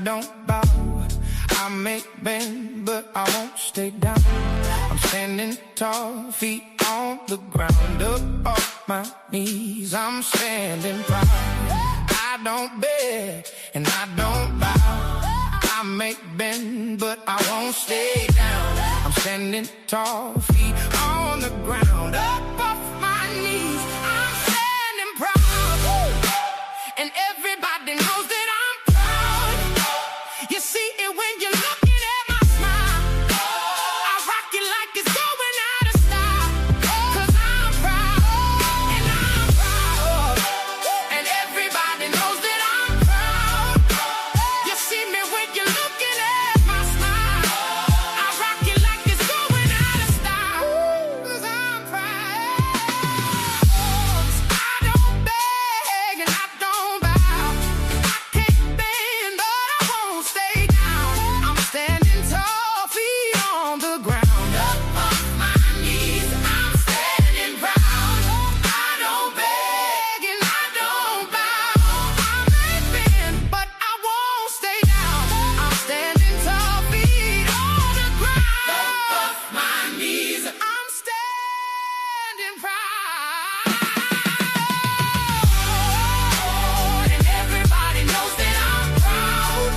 don't bow. I may bend, but I won't stay down. I'm standing tall, feet on the ground, up off my knees. I'm standing proud. I don't beg and I don't bow. I may bend, but I won't stay down. I'm standing tall, feet on the ground, up off my knees. I'm standing proud, and everybody knows that I'm proud. You see it when you're looking at my smile. I rock it like it's going out of style. 'Cause I'm proud, and I'm proud, and everybody knows that I'm proud. You see me when you're looking at my smile. I rock it like it's going out of style. 'Cause I'm proud. I don't beg and I don't bow. I can't bend, but I won't stay down. I'm standing tall, feet on the ground, up off my knees. I'm standing proud. I don't beg and I don't bow. I may bend, but I won't stay down. I'm standing tall, feet on the ground, up off my knees. I'm standing proud, and everybody knows that I'm proud.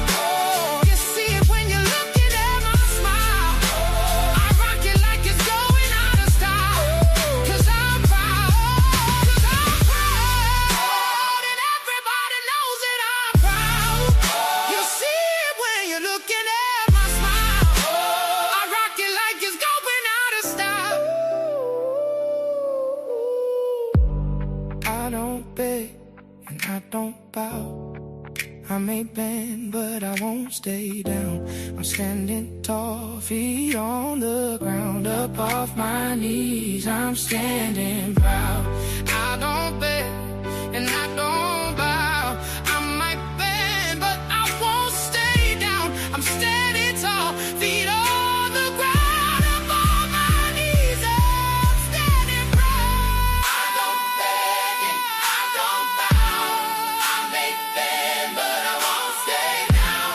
You see it when you're looking at my smile. I rock it like it's going out of style. 'Cause I'm proud, 'cause I'm proud, and everybody knows that I'm proud. You see it when you're looking at my smile. I rock it like it's going out of style. I don't beg and I don't bow. I may bend, but I won't stay down. I'm standing tall, feet on the ground, up off my knees. I'm standing proud. I don't beg and I don't bow. I might bend, but I won't stay down. I'm standing tall, feet on the ground, up on my knees. I'm standing proud. I don't beg and I don't bow. I may bend, but I won't stay down.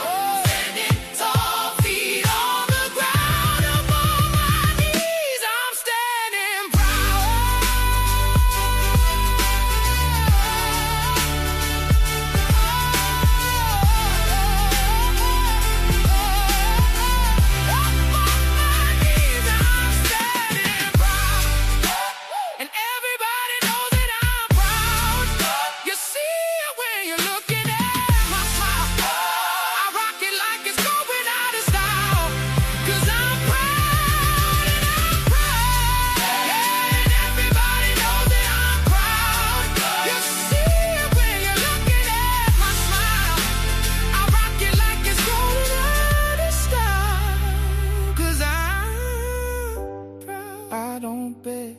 Standing tall, feet on the ground, up on my knees. I'm standing proud. And everybody knows that I'm proud. You see it when you're looking at my smile. I rock it like it's going out of style. 'Cause I'm proud, and I'm proud. Yeah, and everybody knows that I'm proud. You see it when you're looking at my smile. I rock it like it's going out of style. 'Cause I'm proud. I don't beg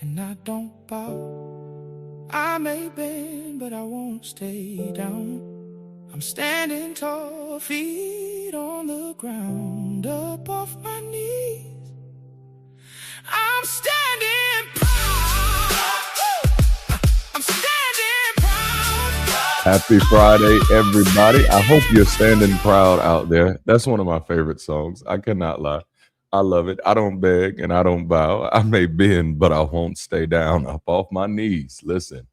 and I don't bow. I may bend, but I won't stay down. I'm standing tall, feet on the ground, up off my knees. I'm standing proud. I'm standing proud. Happy Friday, everybody. I hope you're standing proud out there. That's one of my favorite songs. I cannot lie. I love it. I don't beg and I don't bow. I may bend, but I won't stay down, up off my knees. Listen,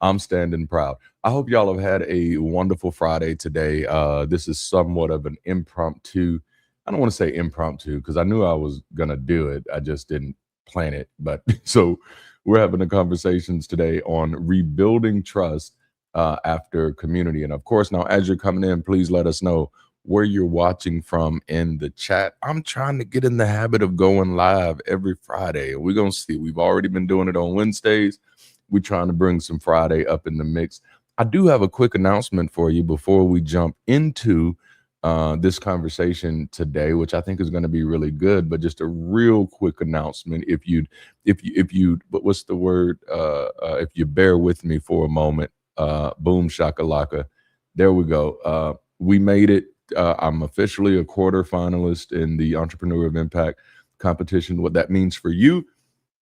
I'm standing proud. I hope y'all have had a wonderful Friday today. This is somewhat of an impromptu. I don't want to say impromptu because I knew I was going to do it. I just didn't plan it. But so we're having a conversations today on rebuilding trust after community. And of course, now as you're coming in, please let us know where you're watching from in the chat. I'm trying to get in the habit of going live every Friday. We're going to see. We've already been doing it on Wednesdays. We're trying to bring some Friday up in the mix. I do have a quick announcement for you before we jump into this conversation today, which I think is going to be really good, but just a real quick announcement. If you, but what's the word? If you bear with me for a moment, boom shakalaka. There we go. We made it. I'm officially a quarter finalist in the Entrepreneur of Impact competition. What that means for you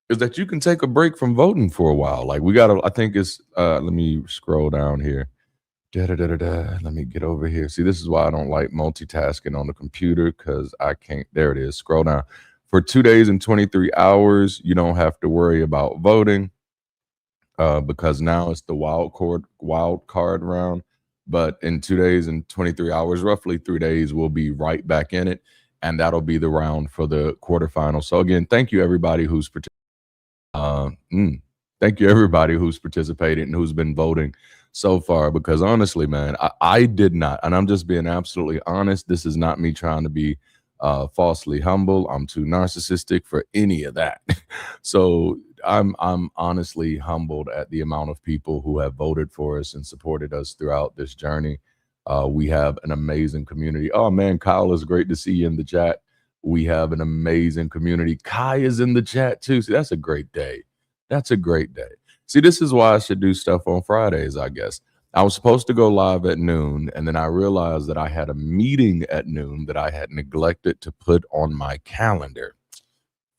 is that you can take a break from voting for a while. Like we got to, I think it's, let me scroll down here. Da-da-da-da-da. Let me get over here. See, this is why I don't like multitasking on the computer because I can't. There it is. Scroll down. For 2 days and 23 hours, you don't have to worry about voting because now it's the wild card round. But in 2 days and 23 hours, roughly 3 days, we'll be right back in it, and that'll be the round for the quarterfinals. So again, thank you everybody who's participated. Uh, mm, Thank you everybody who's participated and who's been voting so far. Because honestly, man, I did not, and I'm just being absolutely honest. This is not me trying to be falsely humble. I'm too narcissistic for any of that. So I'm honestly humbled at the amount of people who have voted for us and supported us throughout this journey. We have an amazing community. Oh man, Kyle, is great to see you in the chat. We have an amazing community. Kai is in the chat too. See, that's a great day. That's a great day. See, this is why I should do stuff on Fridays, I guess. I was supposed to go live at noon, and then I realized that I had a meeting at noon that I had neglected to put on my calendar.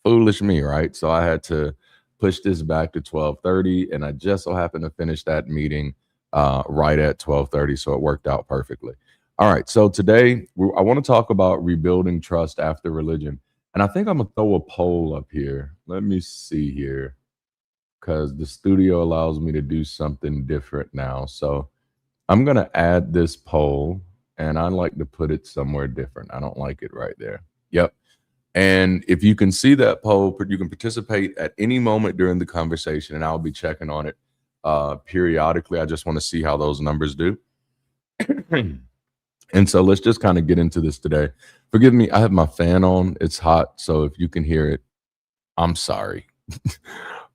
Foolish me, right? So I had to push this back to 12:30, and I just so happened to finish that meeting right at 12:30, so it worked out perfectly. All right, so today I want to talk about rebuilding trust after religion, and I think I'm gonna throw a poll up here. Let me see here, because the studio allows me to do something different now. So I'm gonna add this poll, and I like to put it somewhere different. I don't like it right there. Yep. And if you can see that poll, you can participate at any moment during the conversation, and I'll be checking on it periodically. I just want to see how those numbers do. And so let's just kind of get into this today. Forgive me, I have my fan on. It's hot. So if you can hear it, I'm sorry.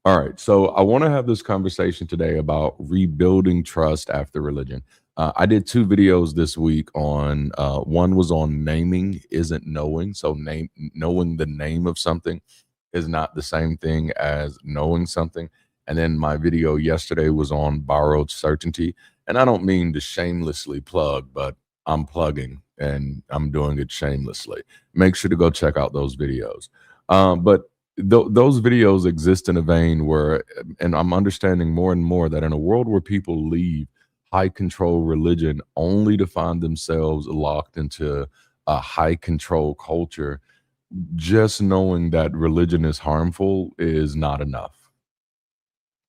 All right. So I want to have this conversation today about rebuilding trust after religion. I did 2 videos this week on one was on naming isn't knowing. So knowing the name of something is not the same thing as knowing something. And then my video yesterday was on borrowed certainty. And I don't mean to shamelessly plug, but I'm plugging and I'm doing it shamelessly. Make sure to go check out those videos. But those videos exist in a vein where, and I'm understanding more and more that in a world where people leave high control religion only to find themselves locked into a high control culture, just knowing that religion is harmful is not enough.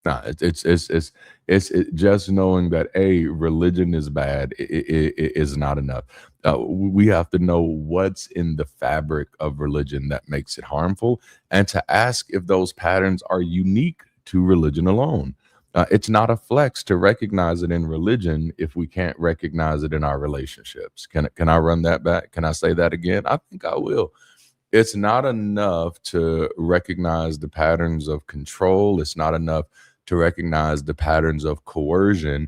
Nah, just knowing that a religion is bad is not enough. We have to know what's in the fabric of religion that makes it harmful, and to ask if those patterns are unique to religion alone. It's not a flex to recognize it in religion if we can't recognize it in our relationships. Can I run that back? Can I say that again? I think I will. It's not enough to recognize the patterns of control. It's not enough to recognize the patterns of coercion.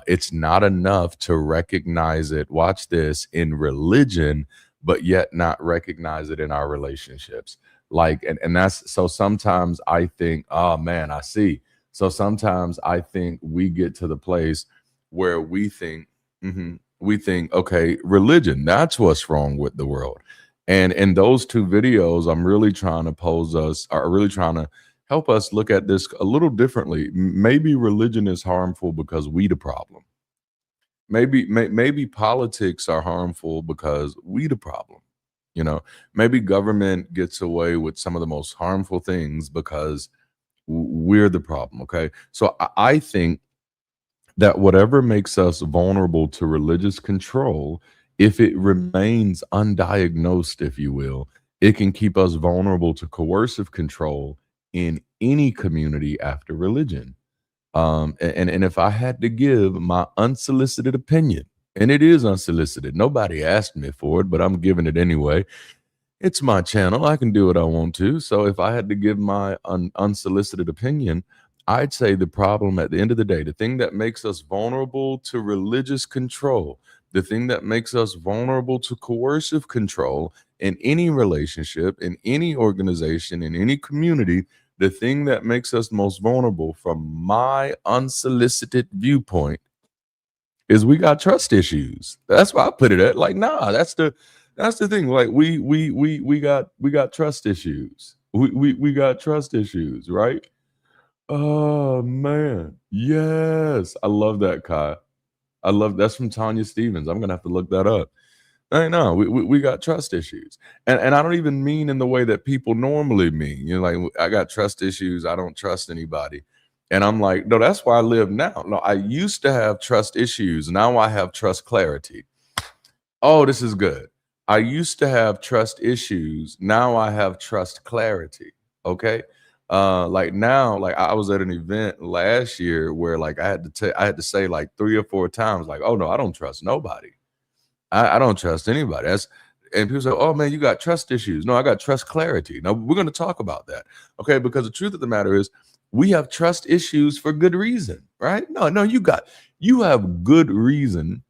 It's not enough to recognize it, watch this, in religion, but yet not recognize it in our relationships. Like, and that's so sometimes I think, oh man, I see. So sometimes I think we get to the place where we think, okay, religion, that's what's wrong with the world. And in those 2 videos, I'm really trying to pose us, or really trying to help us look at this a little differently. Maybe religion is harmful because we the problem. Maybe politics are harmful because we the problem. You know, maybe government gets away with some of the most harmful things because we're the problem. Okay, so I think that whatever makes us vulnerable to religious control, if it remains undiagnosed, if you will, it can keep us vulnerable to coercive control in any community after religion. And if I had to give my unsolicited opinion, and it is unsolicited, nobody asked me for it, but I'm giving it anyway. It's my channel. I can do what I want to. So if I had to give my unsolicited opinion, I'd say the problem at the end of the day, the thing that makes us vulnerable to religious control, the thing that makes us vulnerable to coercive control in any relationship, in any organization, in any community, the thing that makes us most vulnerable from my unsolicited viewpoint is we got trust issues. That's why I put it at. Like, nah, that's the thing. Like we got trust issues. We got trust issues, right? Oh man. Yes. I love that, Kai. I love that's from Tanya Stevens. I'm gonna have to look that up. I know we got trust issues, and I don't even mean in the way that people normally mean. You know, like I got trust issues. I don't trust anybody, and I'm like, no, that's where I live now. No, I used to have trust issues. Now I have trust clarity. Oh, this is good. I used to have trust issues. Now I have trust clarity. Okay. Like now, like I was at an event last year where like I had to say like 3 or 4 times, like, oh no, I don't trust nobody. I don't trust anybody. That's and people say, "Oh man, you got trust issues." No, I got trust clarity. Now we're going to talk about that, okay? Because the truth of the matter is, we have trust issues for good reason, right? No, you have good reason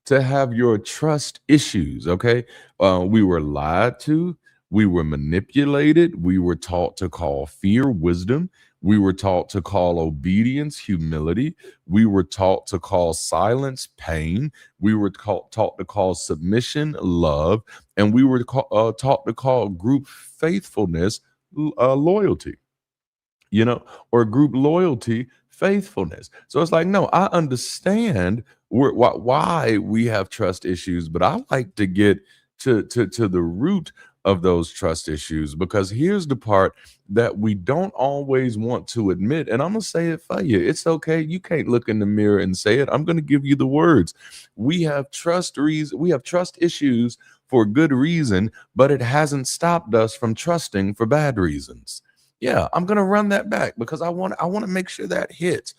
to have your trust issues, okay? We were lied to, we were manipulated, we were taught to call fear wisdom, we were taught to call obedience humility, we were taught to call silence pain, we were taught to call submission love, and we were taught to call group faithfulness loyalty, you know, or group loyalty, faithfulness. So it's like, no, I understand why we have trust issues, but I like to get to the root of those trust issues because here's the part that we don't always want to admit. And I'm gonna say it for you. It's okay. You can't look in the mirror and say it. I'm gonna give you the words. We have trust issues for good reason, but it hasn't stopped us from trusting for bad reasons. Yeah, I'm gonna run that back because I want to make sure that hits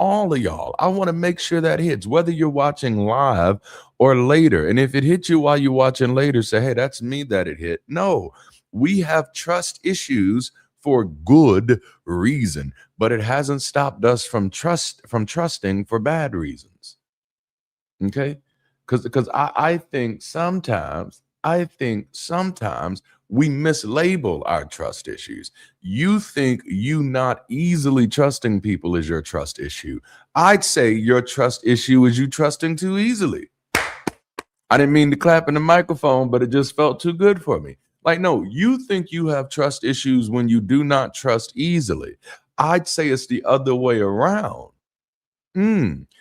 all of y'all. I want to make sure that hits, whether you're watching live or later. And if it hits you while you're watching later, say, hey, that's me that it hit. No, we have trust issues for good reason, but it hasn't stopped us from trusting for bad reasons. Okay. Because I think sometimes we mislabel our trust issues. You think you not easily trusting people is your trust issue. I'd say your trust issue is you trusting too easily. I didn't mean to clap in the microphone, but it just felt too good for me. Like, no, you think you have trust issues when you do not trust easily. I'd say it's the other way around.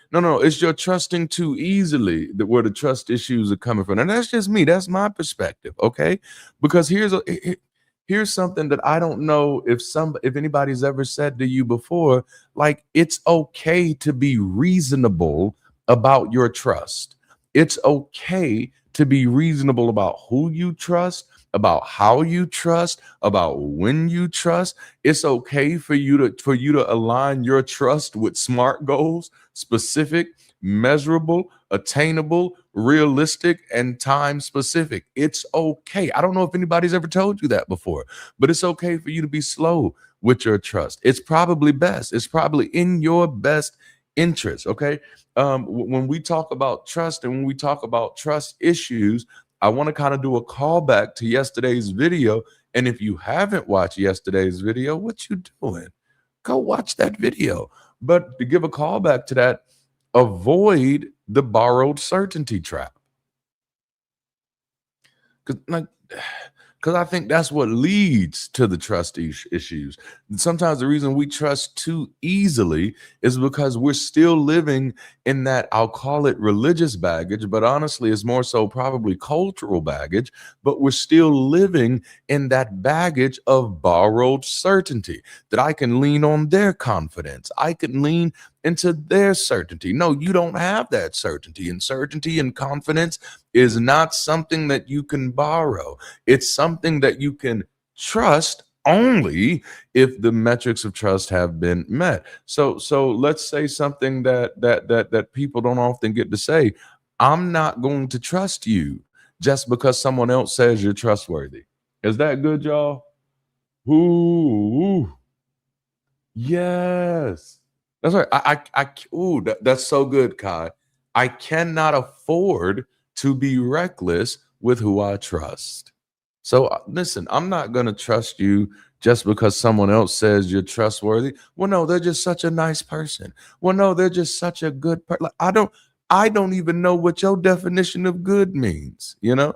No, it's you're trusting too easily that where the trust issues are coming from. And that's just me. That's my perspective. Okay. Because here's something that I don't know if anybody's ever said to you before. Like it's okay to be reasonable about your trust. It's okay to be reasonable about who you trust, about how you trust, about when you trust. It's okay for you to align your trust with SMART goals, specific, measurable, attainable, realistic, and time specific. It's okay. I don't know if anybody's ever told you that before, but it's okay for you to be slow with your trust. It's probably best. It's probably in your best interest. Okay. When we talk about trust and when we talk about trust issues, I want to kind of do a callback to yesterday's video. And if you haven't watched yesterday's video, what you doing? Go watch that video. But to give a callback to that, avoid the borrowed certainty trap. Because I think that's what leads to the trust issues. Sometimes the reason we trust too easily is because we're still living in that, I'll call it religious baggage, but honestly, it's more so probably cultural baggage. But we're still living in that baggage of borrowed certainty that I can lean on their confidence. I can lean into their certainty. No, you don't have that certainty. And certainty and confidence is not something that you can borrow. It's something that you can trust only if the metrics of trust have been met. So let's say something that people don't often get to say. I'm not going to trust you just because someone else says you're trustworthy. Is that good, y'all? Ooh. Yes. That's right. That's so good, Kai. I cannot afford to be reckless with who I trust. So listen, I'm not going to trust you just because someone else says you're trustworthy. Well, no, they're just such a nice person. Well, no, they're just such a good person. Like, I don't even know what your definition of good means, you know?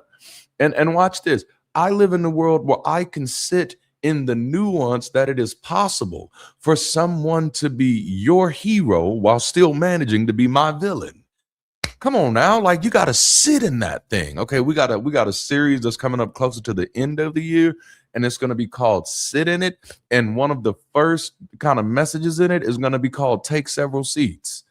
And watch this. I live in a world where I can sit in the nuance that it is possible for someone to be your hero while still managing to be my villain. Come on now, like you got to sit in that thing. Okay, we got a series that's coming up closer to the end of the year, and it's going to be called Sit in It. And one of the first kind of messages in it is going to be called Take Several Seats.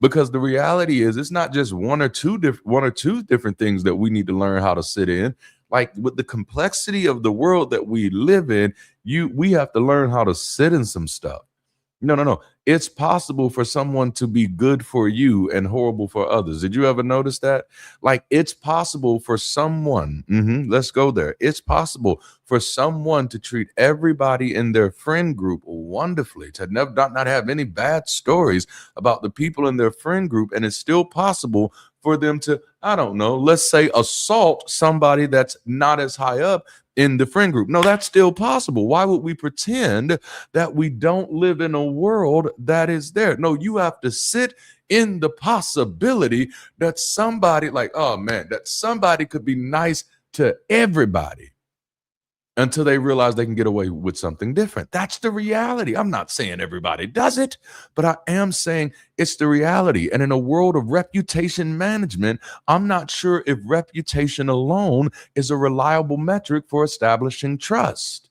Because the reality is it's not just one or two different things that we need to learn how to sit in. Like with the complexity of the world that we live in, we have to learn how to sit in some stuff. No, no, no. It's possible for someone to be good for you and horrible for others. Did you ever notice that? Like, it's possible for someone, let's go there. It's possible for someone to treat everybody in their friend group wonderfully, to never not have any bad stories about the people in their friend group. And it's still possible for them to, I don't know, let's say assault somebody that's not as high up in the friend group. No, that's still possible. Why would we pretend that we don't live in a world that is there? No, you have to sit in the possibility that somebody like, oh man, that somebody could be nice to everybody until they realize they can get away with something different. That's the reality. I'm not saying everybody does it, but I am saying it's the reality. And in a world of reputation management, I'm not sure if reputation alone is a reliable metric for establishing trust.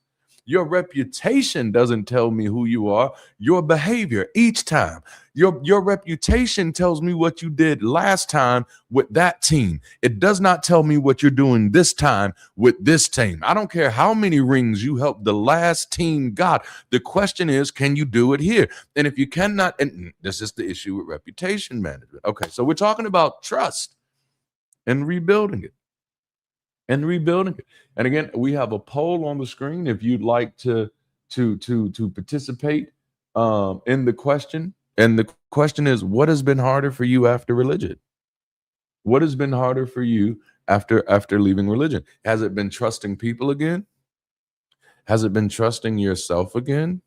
Your reputation doesn't tell me who you are. Your behavior each time. Your reputation tells me what you did last time with that team. It does not tell me what you're doing this time with this team. I don't care how many rings you helped the last team got. The question is, can you do it here? And if you cannot, and this is the issue with reputation management. Okay, so we're talking about trust and rebuilding it. And rebuilding it. And again, we have a poll on the screen if you'd like to participate in the question. And the question is, what has been harder for you after religion? What has been harder for you after leaving religion? Has it been trusting people again? Has it been trusting yourself again?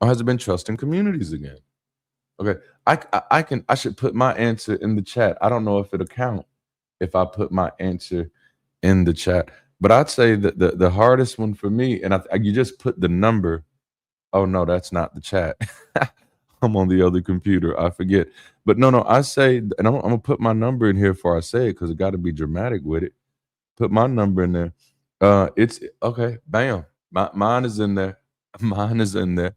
Or has it been trusting communities again? Okay, I should put my answer in the chat. I don't know if it'll count if I put my answer in the chat, but I'd say that the hardest one for me, and you just put the number. Oh no, that's not the chat. I'm on the other computer. I forget. But no, I say, and I'm gonna put my number in here before I say it because it got to be dramatic with it. Put my number in there. It's okay. Bam. Mine is in there. Mine is in there.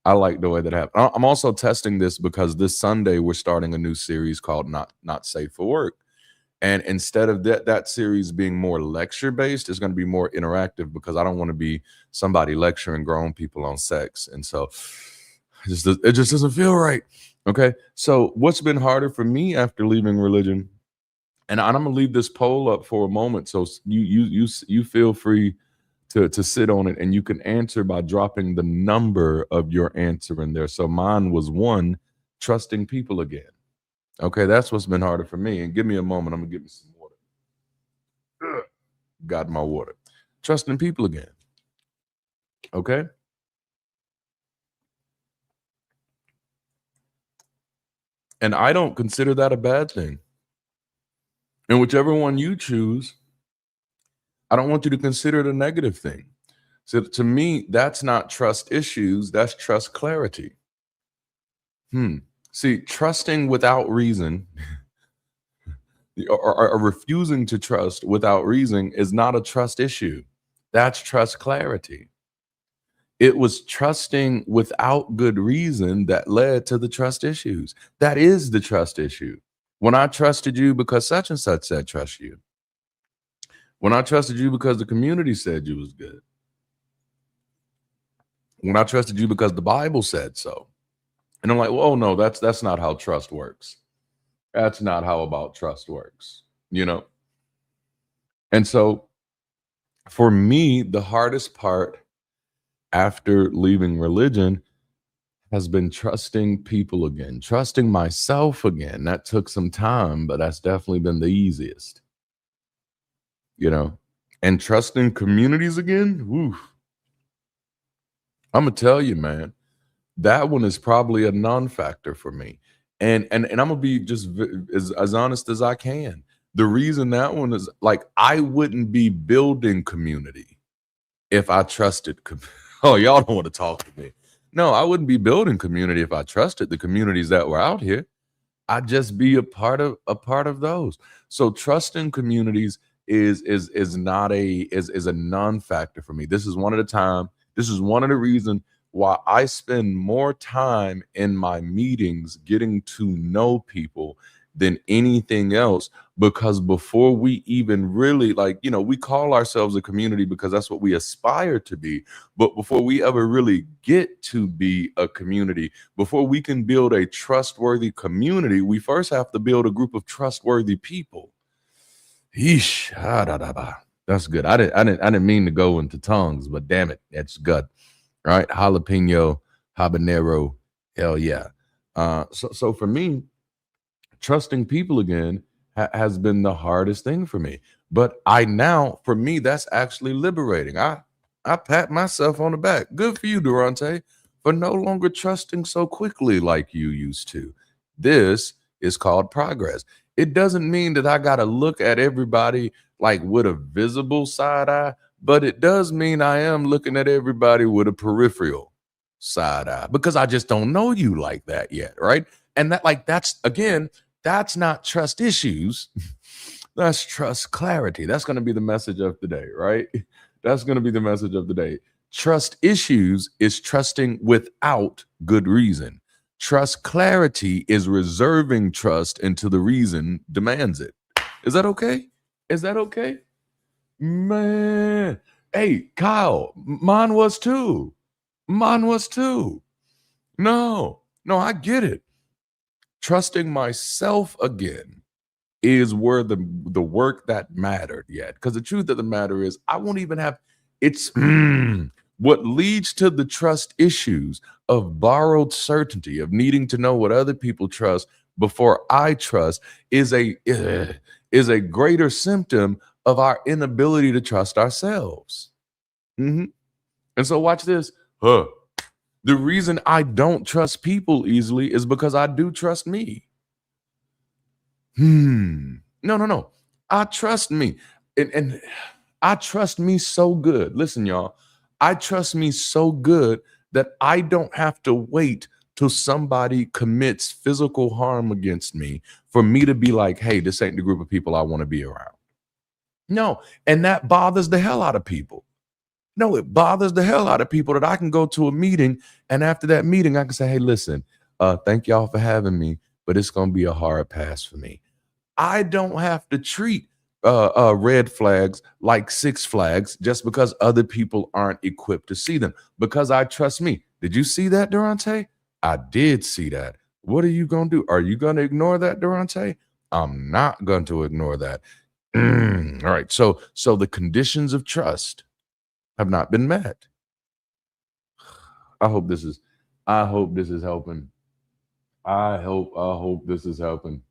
I like the way that happened. I'm also testing this because this Sunday we're starting a new series called Not Safe for Work. And instead of that series being more lecture based, it's going to be more interactive because I don't want to be somebody lecturing grown people on sex. And so it just doesn't feel right. Okay. So what's been harder for me after leaving religion? And I'm going to leave this poll up for a moment. So you feel free to sit on it, and you can answer by dropping the number of your answer in there. So mine was 1, trusting people again. Okay, that's what's been harder for me. And give me a moment. I'm going to get me some water. Got my water. Trusting people again. Okay. And I don't consider that a bad thing. And whichever one you choose, I don't want you to consider it a negative thing. So to me, that's not trust issues. That's trust clarity. See, trusting without reason or refusing to trust without reason is not a trust issue. That's trust clarity. It was trusting without good reason that led to the trust issues. That is the trust issue. When I trusted you because such and such said trust you. When I trusted you because the community said you was good. When I trusted you because the Bible said so. And I'm like, well, no, that's not how trust works. That's not how about trust works, you know? And so for me, the hardest part after leaving religion has been trusting people again, trusting myself again. That took some time, but that's definitely been the easiest, you know? And trusting communities again, woo. I'm gonna tell you, man, that one is probably a non-factor for me. And I'm gonna be just as honest as I can. The reason that one is like I wouldn't be building community if I trusted. Oh, y'all don't want to talk to me. No, I wouldn't be building community if I trusted the communities that were out here. I just be a part of those. So trusting communities is not a non-factor for me. This is one of the time. This is one of the reasons why I spend more time in my meetings getting to know people than anything else. Because before we even really, like, we call ourselves a community because that's what we aspire to be. But before we ever really get to be a community, before we can build a trustworthy community, we first have to build a group of trustworthy people. Yeesh. That's good. I didn't mean to go into tongues, but damn it, that's good. Right? Jalapeno, habanero, hell yeah. So for me, trusting people again has been the hardest thing for me. But for me, that's actually liberating. I pat myself on the back. Good for you, Durante, for no longer trusting so quickly like you used to. This is called progress. It doesn't mean that I got to look at everybody like with a visible side eye, but it does mean I am looking at everybody with a peripheral side eye because I just don't know you like that yet, right? And that's again, that's not trust issues. That's trust clarity. That's going to be the message of the day, right? That's going to be the message of the day. Trust issues is trusting without good reason. Trust clarity is reserving trust until the reason demands it. Is that okay? Is that okay? Man. Hey, Kyle, mine was too. Mine was too. No, I get it. Trusting myself again is where the work that mattered yet. Because the truth of the matter is, I won't even have it's what leads to the trust issues of borrowed certainty, of needing to know what other people trust before I trust, is a greater symptom of our inability to trust ourselves. Mhm. And so watch this. Huh. The reason I don't trust people easily is because I do trust me. No. I trust me. And I trust me so good. Listen, y'all. I trust me so good that I don't have to wait till somebody commits physical harm against me for me to be like, hey, this ain't the group of people I want to be around. No. And that bothers the hell out of people. No, it bothers the hell out of people that I can go to a meeting and after that meeting, I can say, hey, listen, thank y'all for having me, but it's going to be a hard pass for me. I don't have to treat red flags like Six Flags just because other people aren't equipped to see them because I trust me. Did you see that, Durante? I did see that. What are you going to do? Are you going to ignore that, Durante? I'm not going to ignore that. All right. So the conditions of trust have not been met. I hope this is I hope this is helping. I hope this is helping.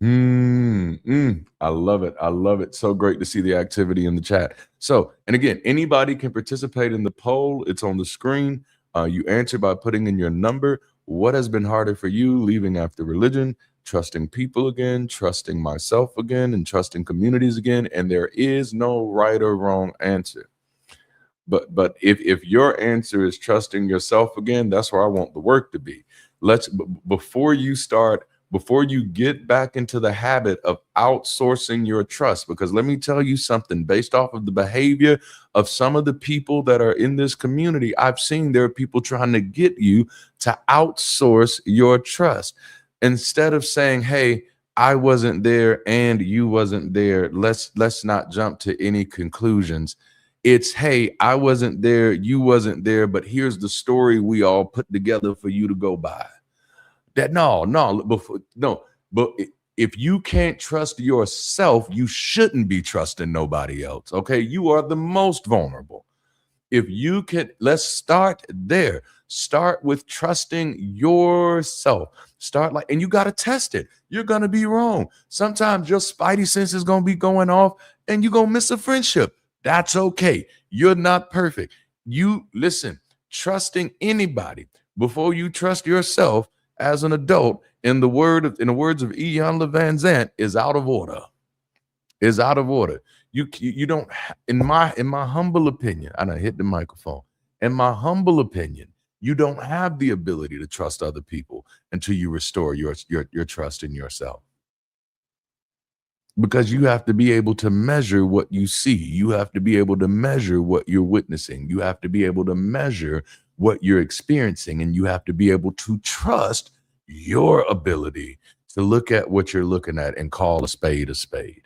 I love it. I love it. So great to see the activity in the chat. So, and again, anybody can participate in the poll. It's on the screen. You answer by putting in your number. What has been harder for you leaving after religion, trusting people again, trusting myself again, and trusting communities again? And there is no right or wrong answer. But if your answer is trusting yourself again, that's where I want the work to be. Before you get back into the habit of outsourcing your trust, because let me tell you something, based off of the behavior of some of the people that are in this community, I've seen there are people trying to get you to outsource your trust instead of saying, hey, I wasn't there and you wasn't there. Let's not jump to any conclusions. It's, hey, I wasn't there, you wasn't there, but here's the story we all put together for you to go by. That but if you can't trust yourself, you shouldn't be trusting nobody else. Okay, you are the most vulnerable. If you can, let's start there. Start with trusting yourself. And you got to test it. You're going to be wrong. Sometimes your spidey sense is going to be going off and you're going to miss a friendship. That's okay. You're not perfect. You listen, trusting anybody before you trust yourself as an adult, in the words of Ian Van Zant, is out of order. Is out of order. You don't, in my humble opinion, I done hit the microphone. In my humble opinion, You don't have the ability to trust other people until you restore your trust in yourself, because you have to be able to measure what you see. You have to be able to measure what you're witnessing. You have to be able to measure what you're experiencing, and you have to be able to trust your ability to look at what you're looking at and call a spade a spade.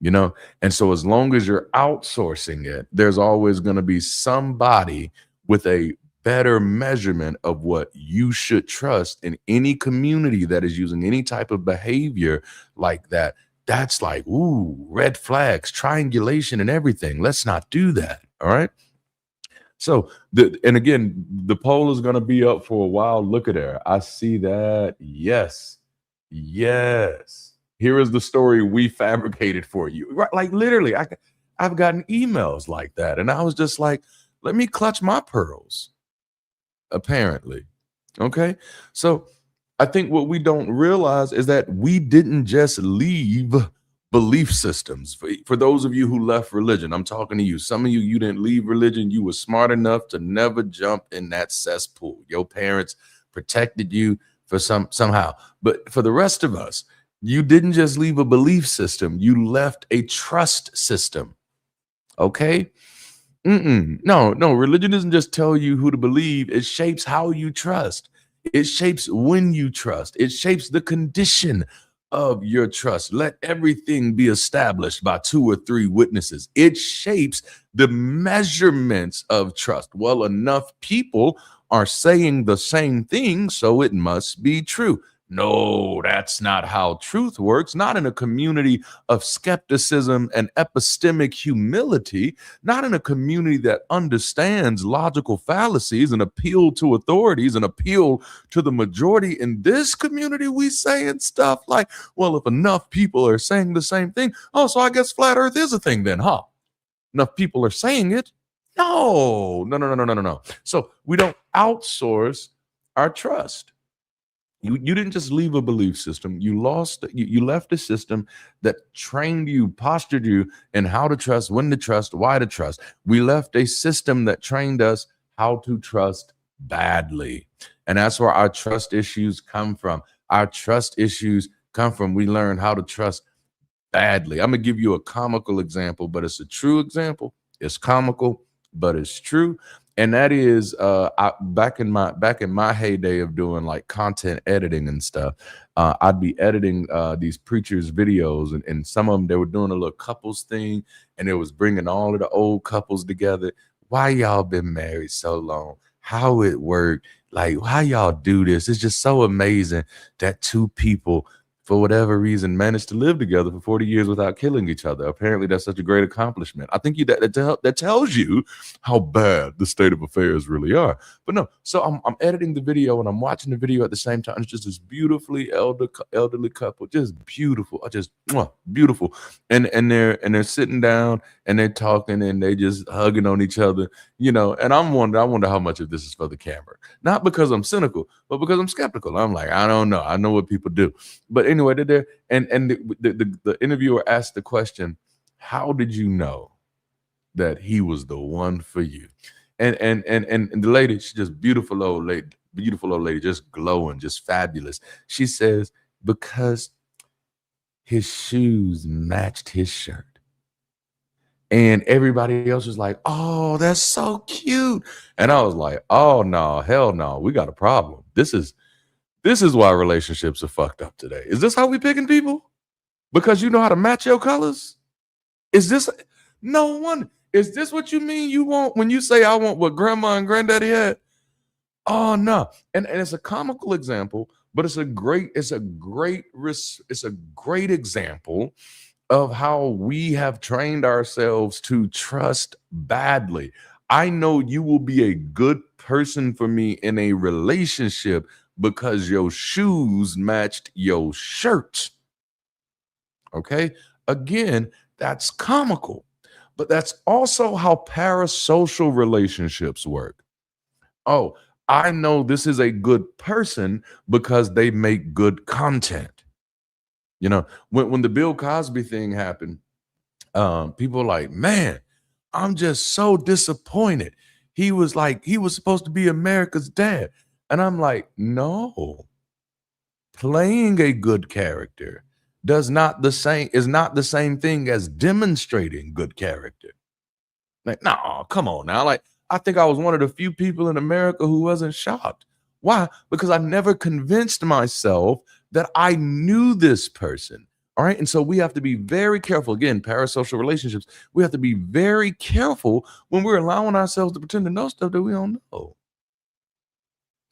You know, and so as long as you're outsourcing it, there's always going to be somebody with a better measurement of what you should trust in any community that is using any type of behavior like that. That's like, ooh, red flags, triangulation, and everything. Let's not do that. All right. So, and again, the poll is going to be up for a while. Look at there. I see that. Yes. Yes. Here is the story we fabricated for you. Right, like literally, I've gotten emails like that. And I was just like, let me clutch my pearls, apparently. Okay. So I think what we don't realize is that we didn't just leave belief systems. For those of you who left religion, I'm talking to you. Some of you, you didn't leave religion. You were smart enough to never jump in that cesspool. Your parents protected you for somehow. But for the rest of us, you didn't just leave a belief system. You left a trust system. Okay. No, religion doesn't just tell you who to believe. It shapes how you trust. It shapes when you trust. It shapes the condition of your trust. Let everything be established by 2 or 3 witnesses. It shapes the measurements of trust. Well, enough people are saying the same thing, so it must be true. No, that's not how truth works. Not in a community of skepticism and epistemic humility, not in a community that understands logical fallacies and appeal to authorities and appeal to the majority. In this community, we saying stuff like, well, if enough people are saying the same thing, oh, so I guess flat earth is a thing then, huh? Enough people are saying it. No. So we don't outsource our trust. You didn't just leave a belief system. You left a system that trained you, postured you in how to trust, when to trust, why to trust. We left a system that trained us how to trust badly. And that's where our trust issues come from. Our trust issues come from we learned how to trust badly. I'm gonna give you a comical example, but it's a true example. It's comical, but it's true. And that is back in my heyday of doing like content editing and stuff, I'd be editing these preachers videos, and some of them, they were doing a little couples thing, and it was bringing all of the old couples together. Why y'all been married so long? How it worked? Like, how y'all do this? It's just so amazing that 2 people, for whatever reason, managed to live together for 40 years without killing each other. Apparently, that's such a great accomplishment. I think that tells you how bad the state of affairs really are. But no, so I'm editing the video and I'm watching the video at the same time. It's just this beautifully elderly couple, just beautiful, just beautiful. And they're sitting down and they're talking and they just hugging on each other, And I wonder how much of this is for the camera. Not because I'm cynical, but because I'm skeptical. I'm like, I don't know. I know what people do. But anyway, they're there, and the interviewer asked the question, how did you know that he was the one for you? And the lady, she's just beautiful old lady, just glowing, just fabulous. She says, because his shoes matched his shirt. And everybody else was like, oh, that's so cute. And I was like, oh no, hell no, we got a problem. This is why relationships are fucked up today. Is this how we picking people? Because you know how to match your colors? Is this what you mean you want when you say I want what grandma and granddaddy had? Oh no. And it's a comical example, but it's a great example of how we have trained ourselves to trust badly. I know you will be a good person for me in a relationship because your shoes matched your shirt. Okay? Again, that's comical, but that's also how parasocial relationships work. Oh, I know this is a good person because they make good content. When the Bill Cosby thing happened, people are like, man, I'm just so disappointed. he was supposed to be America's dad. And I'm like, no, playing a good character is not the same thing as demonstrating good character. Like, no, come on now. Like, I think I was one of the few people in America who wasn't shocked. Why? Because I never convinced myself that I knew this person. All right. And so we have to be very careful. Again, parasocial relationships, we have to be very careful when we're allowing ourselves to pretend to know stuff that we don't know.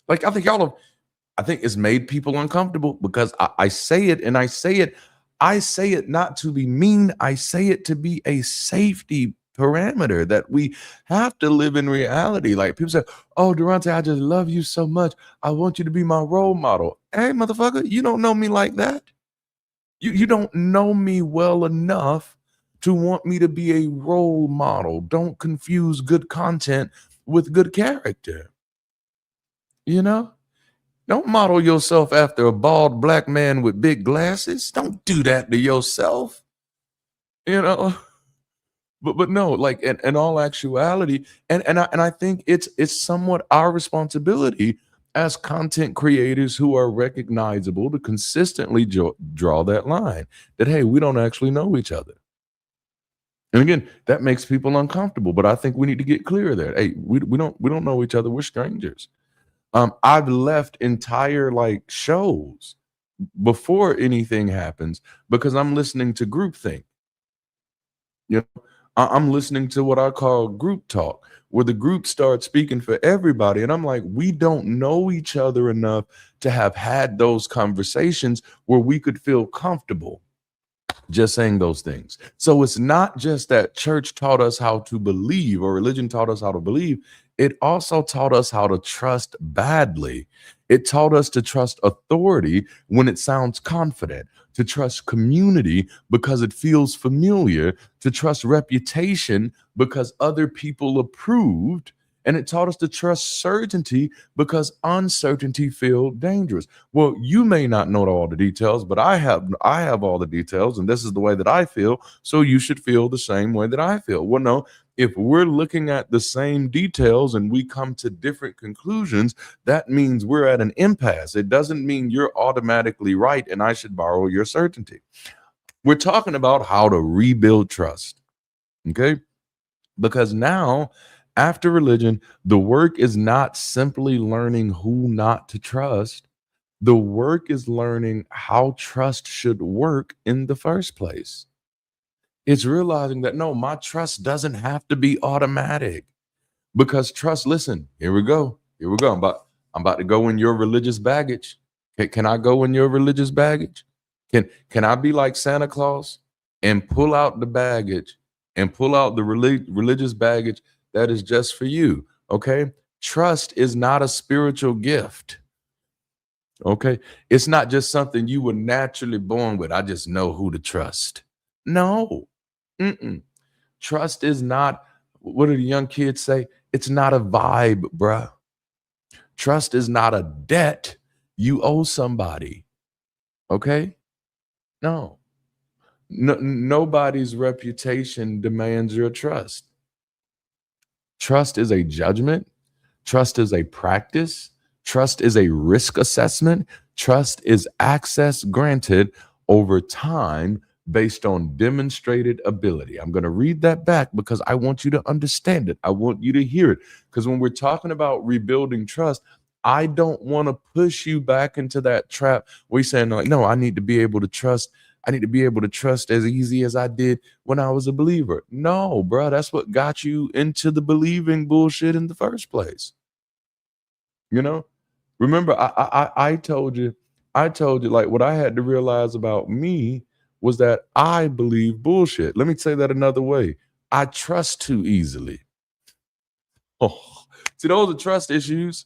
Like, I think it's made people uncomfortable because I say it and I say it not to be mean. I say it to be a safety parameter that we have to live in reality. Like people say, oh, Darante, I just love you so much. I want you to be my role model. Hey, motherfucker, you don't know me like that. You don't know me well enough to want me to be a role model. Don't confuse good content with good character. You know? Don't model yourself after a bald black man with big glasses. Don't do that to yourself. You know? But no, like in all actuality, and I think it's somewhat our responsibility as content creators who are recognizable to consistently draw that line that, hey, we don't actually know each other. And again, that makes people uncomfortable. But I think we need to get clear of that. Hey, we don't know each other. We're strangers. I've left entire like shows before anything happens because I'm listening to groupthink. You know, I'm listening to what I call group talk, where the group starts speaking for everybody. And I'm like, we don't know each other enough to have had those conversations where we could feel comfortable just saying those things. So it's not just that church taught us how to believe or religion taught us how to believe. It also taught us how to trust badly. It taught us to trust authority when it sounds confident, to trust community because it feels familiar, to trust reputation because other people approved. And it taught us to trust certainty because uncertainty feels dangerous. Well, you may not know all the details, but I have all the details, and this is the way that I feel. So you should feel the same way that I feel. Well, no, if we're looking at the same details and we come to different conclusions, that means we're at an impasse. It doesn't mean you're automatically right and I should borrow your certainty. We're talking about how to rebuild trust. Okay? Because now, after religion, the work is not simply learning who not to trust. The work is learning how trust should work in the first place. It's realizing that no, my trust doesn't have to be automatic because trust, listen, here we go. Here we go. I'm about to go in your religious baggage. Can I go in your religious baggage? Can I be like Santa Claus and pull out the baggage and pull out the religious baggage that is just for you? Okay. Trust is not a spiritual gift. Okay. It's not just something you were naturally born with. I just know who to trust. No. Mm-mm. Trust is not, what do the young kids say? It's not a vibe, bruh. Trust is not a debt you owe somebody. Okay. No. Nobody's reputation demands your trust. Trust is a judgment. Trust is a practice. Trust is a risk assessment. Trust is access granted over time based on demonstrated ability. I'm going to read that back because I want you to understand it. I want you to hear it. Because when we're talking about rebuilding trust, I don't want to push you back into that trap where you're saying, like, no, I need to be able to trust. I need to be able to trust as easy as I did when I was a believer. No, bro, that's what got you into the believing bullshit in the first place. You know, remember, I told you, like what I had to realize about me was that I believe bullshit. Let me say that another way. I trust too easily. Oh, see, those are trust issues.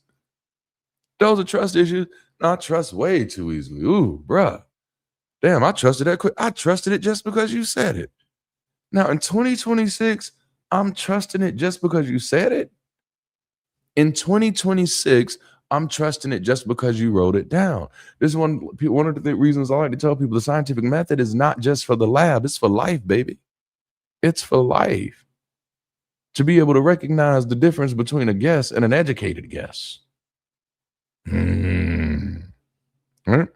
Those are trust issues. I trust way too easily. Ooh, bruh. Damn, I trusted that quick. I trusted it just because you said it. Now in 2026, I'm trusting it just because you said it. In 2026, I'm trusting it just because you wrote it down. This is one of the reasons I like to tell people the scientific method is not just for the lab, it's for life, baby. It's for life. to be able to recognize the difference between a guess and an educated guess. Right?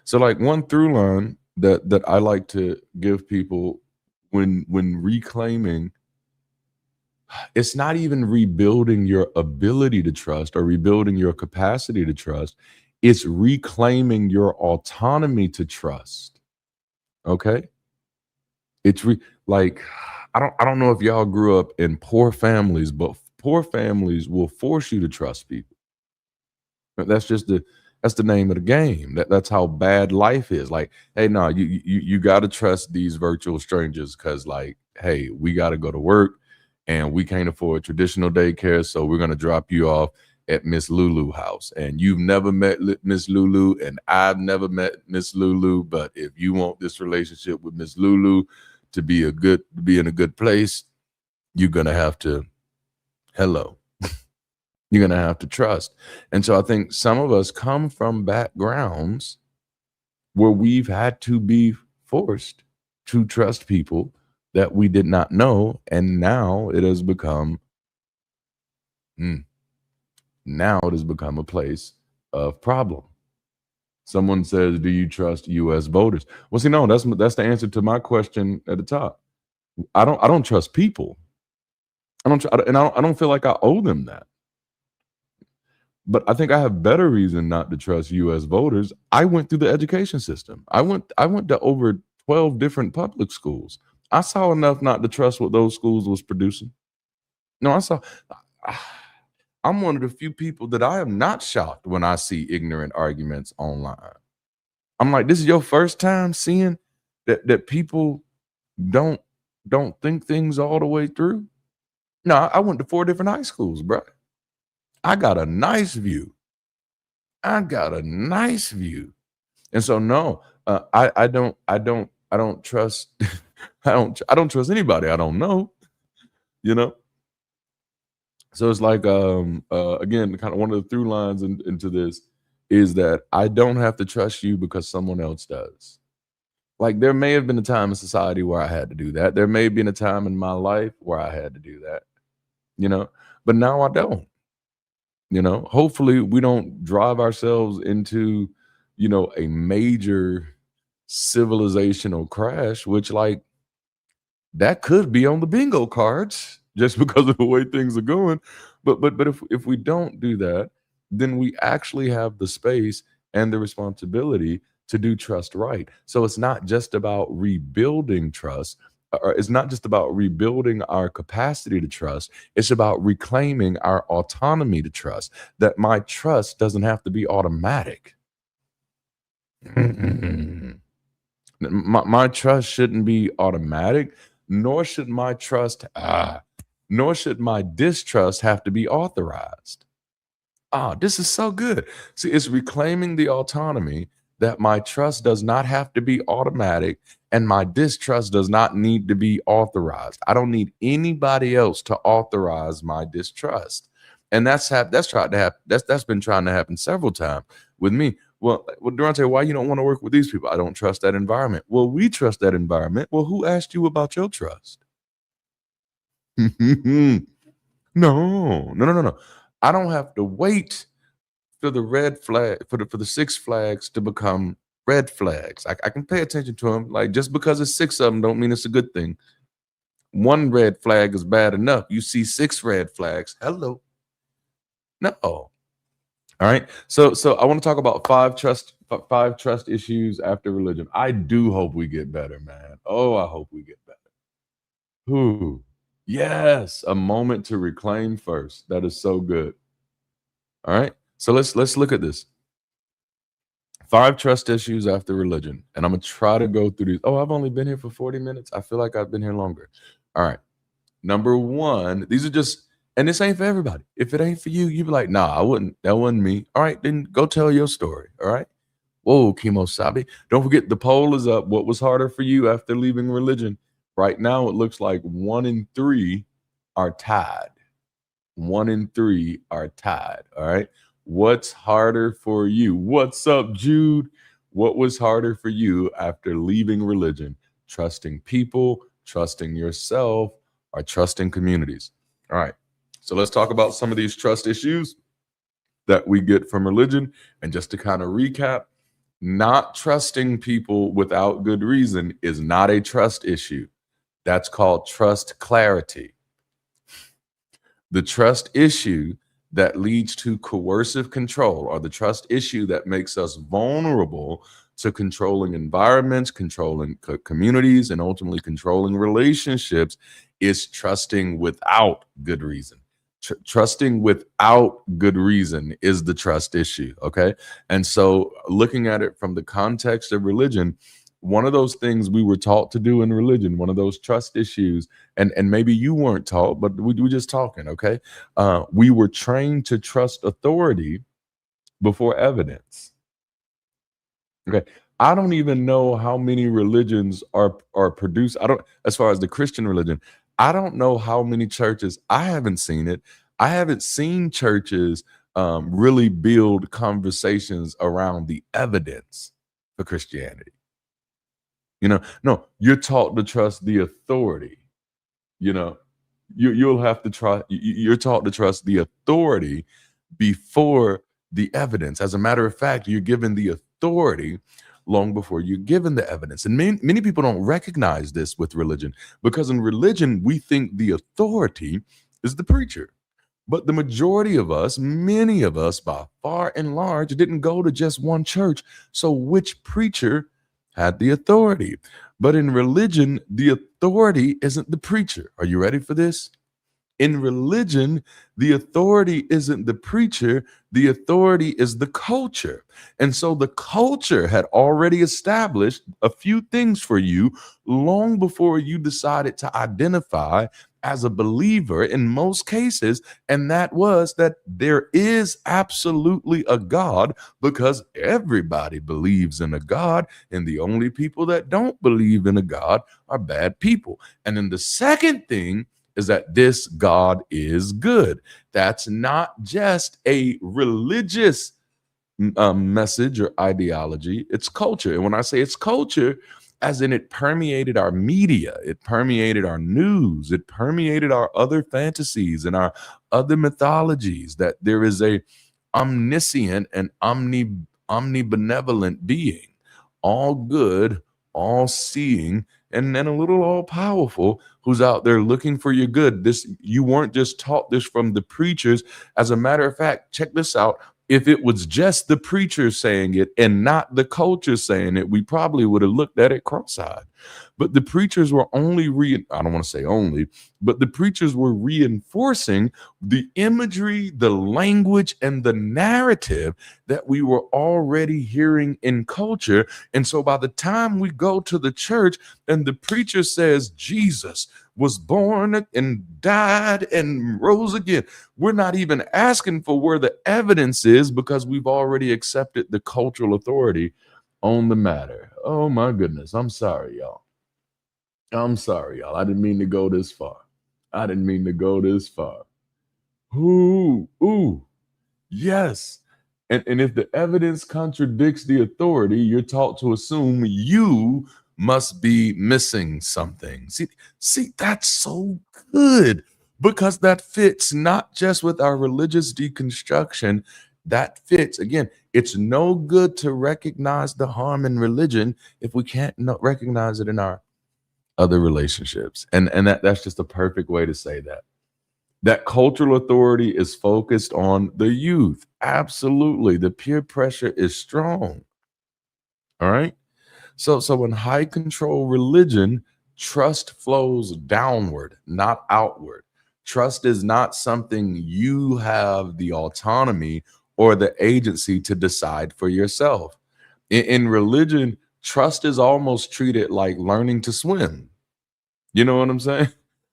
So, like, one through line that I like to give people when reclaiming, it's not even rebuilding your ability to trust or rebuilding your capacity to trust. It's reclaiming your autonomy to trust. Okay? It's like, I don't know if y'all grew up in poor families, but poor families will force you to trust people. That's just that's the name of the game. That's how bad life is. Like, hey, no, you got to trust these virtual strangers because, like, hey, we got to go to work and we can't afford traditional daycare, so we're gonna drop you off at Miss Lulu house. And you've never met Miss Lulu, and I've never met Miss Lulu. But if you want this relationship with Miss Lulu to be in a good place, you're gonna have to hello. You're going to have to trust. And so I think some of us come from backgrounds where we've had to be forced to trust people that we did not know. And now it has become, a place of problem. Someone says, do you trust US voters? Well, see, no, that's the answer to my question at the top. I don't trust people. I don't feel like I owe them that. But I think I have better reason not to trust US voters. I went through the education system. I went to over 12 different public schools. I saw enough not to trust what those schools was producing. No, I'm one of the few people that I am not shocked when I see ignorant arguments online. I'm like, this is your first time seeing that people don't think things all the way through. No, I went to 4 different high schools, bro. I got a nice view. And so no, I don't trust I don't trust anybody I don't know, you know? So it's like again, kind of one of the through lines into this is that I don't have to trust you because someone else does. Like, there may have been a time in society where I had to do that. There may have been a time in my life where I had to do that, you know, but now I don't. Hopefully we don't drive ourselves into, a major civilizational crash, which, like, that could be on the bingo cards just because of the way things are going. But if we don't do that, then we actually have the space and the responsibility to do trust right. So it's not just about rebuilding trust, or it's not just about rebuilding our capacity to trust. It's about reclaiming our autonomy to trust, that my trust doesn't have to be automatic. My trust shouldn't be automatic, nor should nor should my distrust have to be authorized. This is so good. See, it's reclaiming the autonomy that my trust does not have to be automatic and my distrust does not need to be authorized. I don't need anybody else to authorize my distrust. And that's been trying to happen several times with me. Well, Darante, why you don't want to work with these people? I don't trust that environment. Well, we trust that environment. Well, who asked you about your trust? No. I don't have to wait for the red flag for the 6 flags to become red flags. I can pay attention to them. Like, just because it's 6 of them don't mean it's a good thing. 1 red flag is bad enough. You see 6 red flags. Hello. No. All right. So I want to talk about 5 trust issues after religion. I do hope we get better, man. Oh, I hope we get better. Who? Yes, a moment to reclaim first. That is so good. All right. So let's look at this. 5 trust issues after religion. And I'm gonna try to go through these. Oh, I've only been here for 40 minutes. I feel like I've been here longer. All right. Number 1, these are just, and this ain't for everybody. If it ain't for you, you be like, nah, that wasn't me. All right, then go tell your story. All right. Whoa, Kimo Sabi. Don't forget the poll is up. What was harder for you after leaving religion? Right now, it looks like 1 in 3 are tied. 1 in 3 are tied. All right. What's harder for you? What's up, Jude? What was harder for you after leaving religion? Trusting people, trusting yourself, are trusting communities. All right. So let's talk about some of these trust issues that we get from religion. And just to kind of recap, not trusting people without good reason is not a trust issue. That's called trust clarity. The trust issue that leads to coercive control, or the trust issue that makes us vulnerable to controlling environments, controlling communities, and ultimately controlling relationships, is trusting without good reason. Trusting without good reason is the trust issue. Okay. And so, looking at it from the context of religion, one of those things we were taught to do in religion, one of those trust issues, and maybe you weren't taught, but we were just talking. Okay. We were trained to trust authority before evidence. Okay. I don't even know how many religions are produced. I don't, as far as the Christian religion, I don't know how many churches. I haven't seen it. I haven't seen churches really build conversations around the evidence for Christianity. No, you're taught to trust the authority. You know, you'll have to try. You're taught to trust the authority before the evidence. As a matter of fact, you're given the authority long before you're given the evidence. And many people don't recognize this with religion, because in religion, we think the authority is the preacher. But the majority of us, many of us by far and large, didn't go to just one church. So which preacher had the authority? But in religion, the authority isn't the preacher. Are you ready for this? In religion, the authority isn't the preacher, the authority is the culture. And so the culture had already established a few things for you long before you decided to identify as a believer in most cases. And that was that there is absolutely a God, because everybody believes in a God, and the only people that don't believe in a God are bad people. And then the second thing is that this God is good. That's not just a religious message or ideology, it's culture. And when I say it's culture, as in it permeated our media, it permeated our news, it permeated our other fantasies and our other mythologies, that there is a omniscient and omnibenevolent being, all good, all seeing, and then a little all powerful, who's out there looking for your good. This, you weren't just taught this from the preachers. As a matter of fact, check this out. If it was just the preacher saying it and not the culture saying it, we probably would have looked at it cross-eyed. But the preachers were I don't want to say only, but the preachers were reinforcing the imagery, the language, and the narrative that we were already hearing in culture. And so by the time we go to the church and the preacher says Jesus was born and died and rose again, we're not even asking for where the evidence is, because we've already accepted the cultural authority on the matter. Oh my goodness. I'm sorry, y'all. I didn't mean to go this far. Ooh, yes. And if the evidence contradicts the authority, you're taught to assume you must be missing something. See, that's so good, because that fits not just with our religious deconstruction, that fits, again, it's no good to recognize the harm in religion if we can't recognize it in our other relationships. And that's just a perfect way to say that. That cultural authority is focused on the youth. Absolutely. The peer pressure is strong. All right. So in high control religion, trust flows downward, not outward. Trust is not something you have the autonomy or the agency to decide for yourself. In religion, trust is almost treated like learning to swim. You know what I'm saying?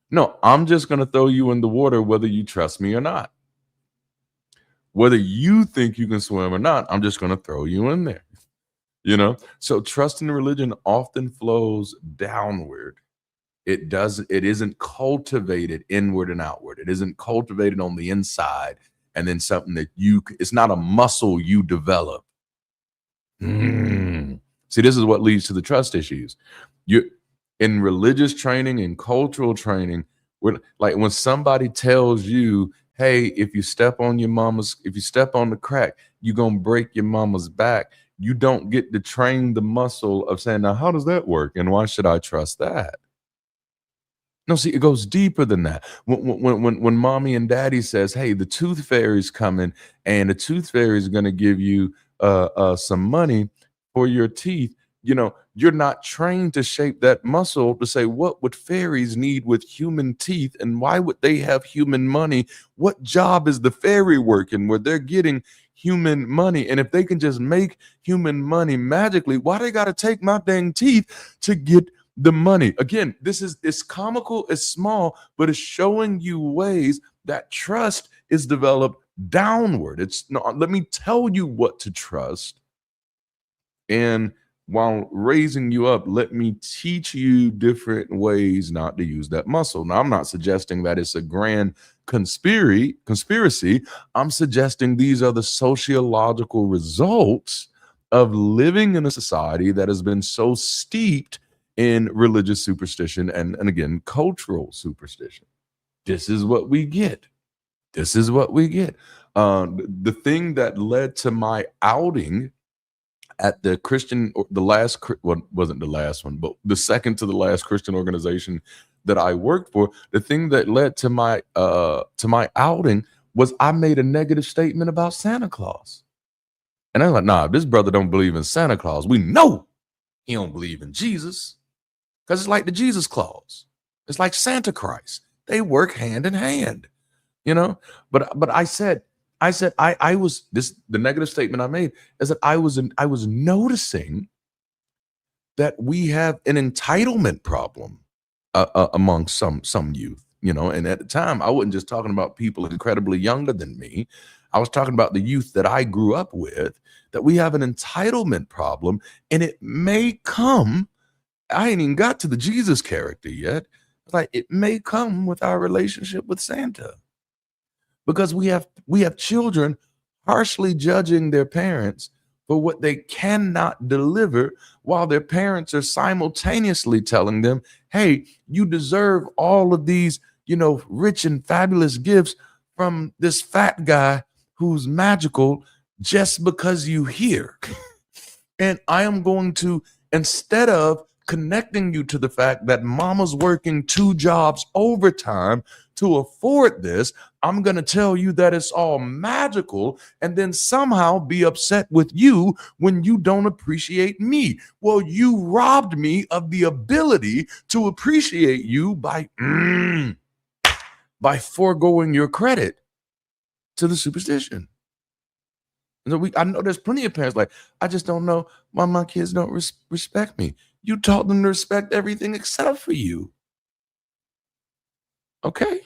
No, I'm just going to throw you in the water whether you trust me or not. Whether you think you can swim or not, I'm just going to throw you in there. So trust in religion often flows downward. It isn't cultivated inward and outward. It isn't cultivated on the inside and then something that it's not a muscle you develop. See, this is what leads to the trust issues. In religious training and cultural training, Like when somebody tells you, hey, if you step on the crack, you're gonna break your mama's back. You don't get to train the muscle of saying, now, how does that work? And why should I trust that? No, see, it goes deeper than that. When mommy and daddy says, "Hey, the tooth fairy's coming, and the tooth fairy is going to give you some money for your teeth," you're not trained to shape that muscle to say, "What would fairies need with human teeth, and why would they have human money? What job is the fairy working where they're getting human money? And if they can just make human money magically, why they got to take my dang teeth to get the money?" Again, it's comical, it's small, but it's showing you ways that trust is developed downward. It's not, let me tell you what to trust, and while raising you up, let me teach you different ways not to use that muscle. Now, I'm not suggesting that it's a grand conspiracy. I'm suggesting these are the sociological results of living in a society that has been so steeped in religious superstition and again, cultural superstition. This is what we get. This is what we get. The thing that led to my outing at the Christian, or the last, well, wasn't the last one, but the second to the last Christian organization that I worked for, the thing that led to my outing was I made a negative statement about Santa Claus. And I'm like, nah, this brother don't believe in Santa Claus. We know he don't believe in Jesus. Because it's like the Jesus Claus. It's like Santa Christ. They work hand in hand, you know? But I said I was the negative statement I made is that I was noticing that we have an entitlement problem among some youth, and at the time I wasn't just talking about people incredibly younger than me. I was talking about the youth that I grew up with, that we have an entitlement problem, and it may come, I ain't even got to the Jesus character yet. It's like it may come with our relationship with Santa, because we have children harshly judging their parents for what they cannot deliver, while their parents are simultaneously telling them, "Hey, you deserve all of these, rich and fabulous gifts from this fat guy who's magical just because you here." And I am going to, instead of connecting you to the fact that mama's working 2 jobs overtime to afford this, I'm going to tell you that it's all magical, and then somehow be upset with you when you don't appreciate me. Well, you robbed me of the ability to appreciate you by foregoing your credit to the superstition. I know there's plenty of parents like, I just don't know why my kids don't respect me. You taught them to respect everything except for you. Okay.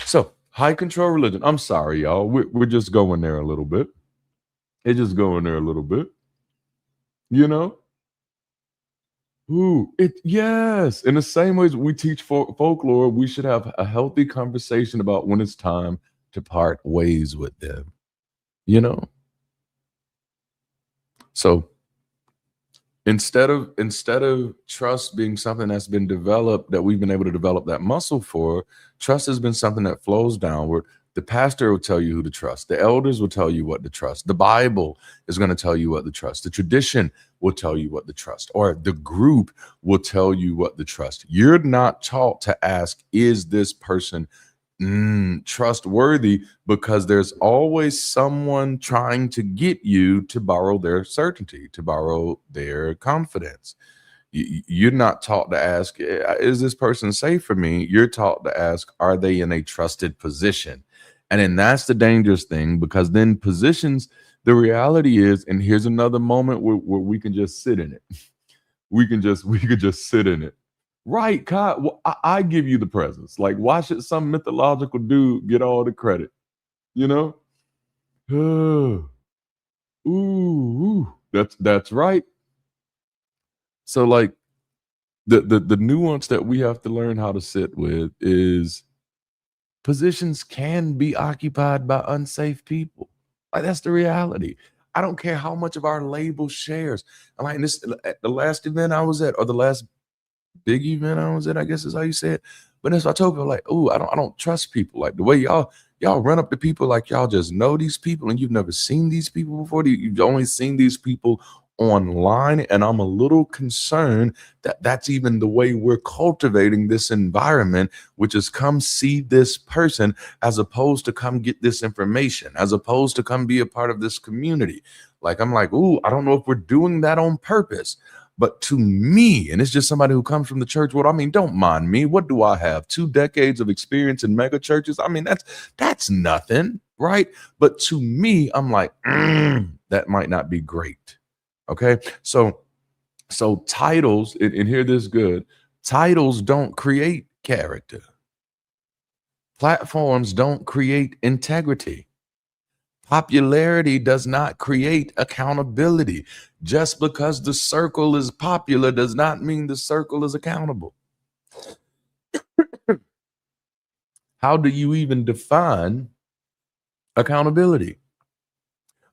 So high control religion. I'm sorry, y'all. We're just going there a little bit. It's just going there a little bit. Yes. In the same ways we teach folklore, we should have a healthy conversation about when it's time to part ways with them. So instead of trust being something that's been developed, that we've been able to develop that muscle for, trust has been something that flows downward. The pastor will tell you who to trust. The elders will tell you what to trust. The Bible is going to tell you what to trust. The tradition will tell you what to trust, or the group will tell you what to trust. You're not taught to ask, is this person trustworthy? Because there's always someone trying to get you to borrow their certainty, to borrow their confidence. You're not taught to ask, is this person safe for me? You're taught to ask, are they in a trusted position? And then that's the dangerous thing, because then positions, the reality is, and here's another moment where we can just sit in it. we could just sit in it. Right, Kai. Well, I give you the presents. Like, why should some mythological dude get all the credit? You know? Ooh, that's right. So, like, the nuance that we have to learn how to sit with is positions can be occupied by unsafe people. Like, that's the reality. I don't care how much of our label shares. I'm like, this at the last event I was at, or the last big event I was at, I guess is how you say it. But as I told people, like, oh, I don't trust people. Like the way y'all run up to people like y'all just know these people and you've never seen these people before. You've only seen these people online, and I'm a little concerned that that's even the way we're cultivating this environment, which is come see this person as opposed to come get this information, as opposed to come be a part of this community. Like I'm like, ooh, I don't know if we're doing that on purpose. But to me, and it's just somebody who comes from the church world, I mean, don't mind me. What do I have? 2 decades of experience in mega churches. I mean, that's nothing, right? But to me, I'm like, that might not be great. Okay. So titles, and hear this good, titles don't create character. Platforms don't create integrity. Popularity does not create accountability. Just because the circle is popular does not mean the circle is accountable. How do you even define accountability?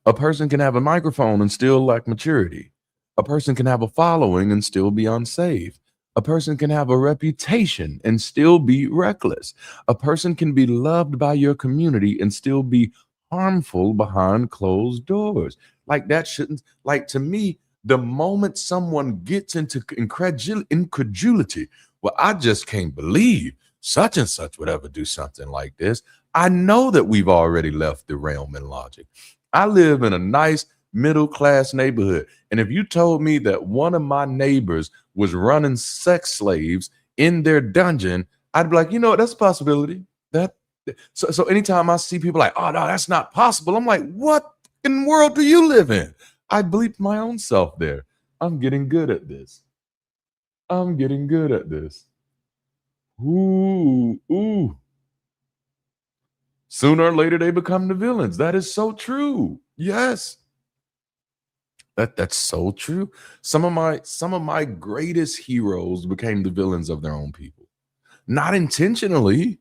A person can have a microphone and still lack maturity. A person can have a following and still be unsaved. A person can have a reputation and still be reckless. A person can be loved by your community and still be harmful behind closed doors. Like that shouldn't, like to me, the moment someone gets into incredulity, well, I just can't believe such and such would ever do something like this. I know that we've already left the realm in logic. I live in a nice middle class neighborhood. And if you told me that one of my neighbors was running sex slaves in their dungeon, I'd be like, you know what, that's a possibility. So anytime I see people like, oh no, that's not possible, I'm like, what in the world do you live in? I bleep my own self there. I'm getting good at this. I'm getting good at this. Ooh. Sooner or later they become the villains. That is so true. Yes. That's so true. Some of my greatest heroes became the villains of their own people. Not intentionally,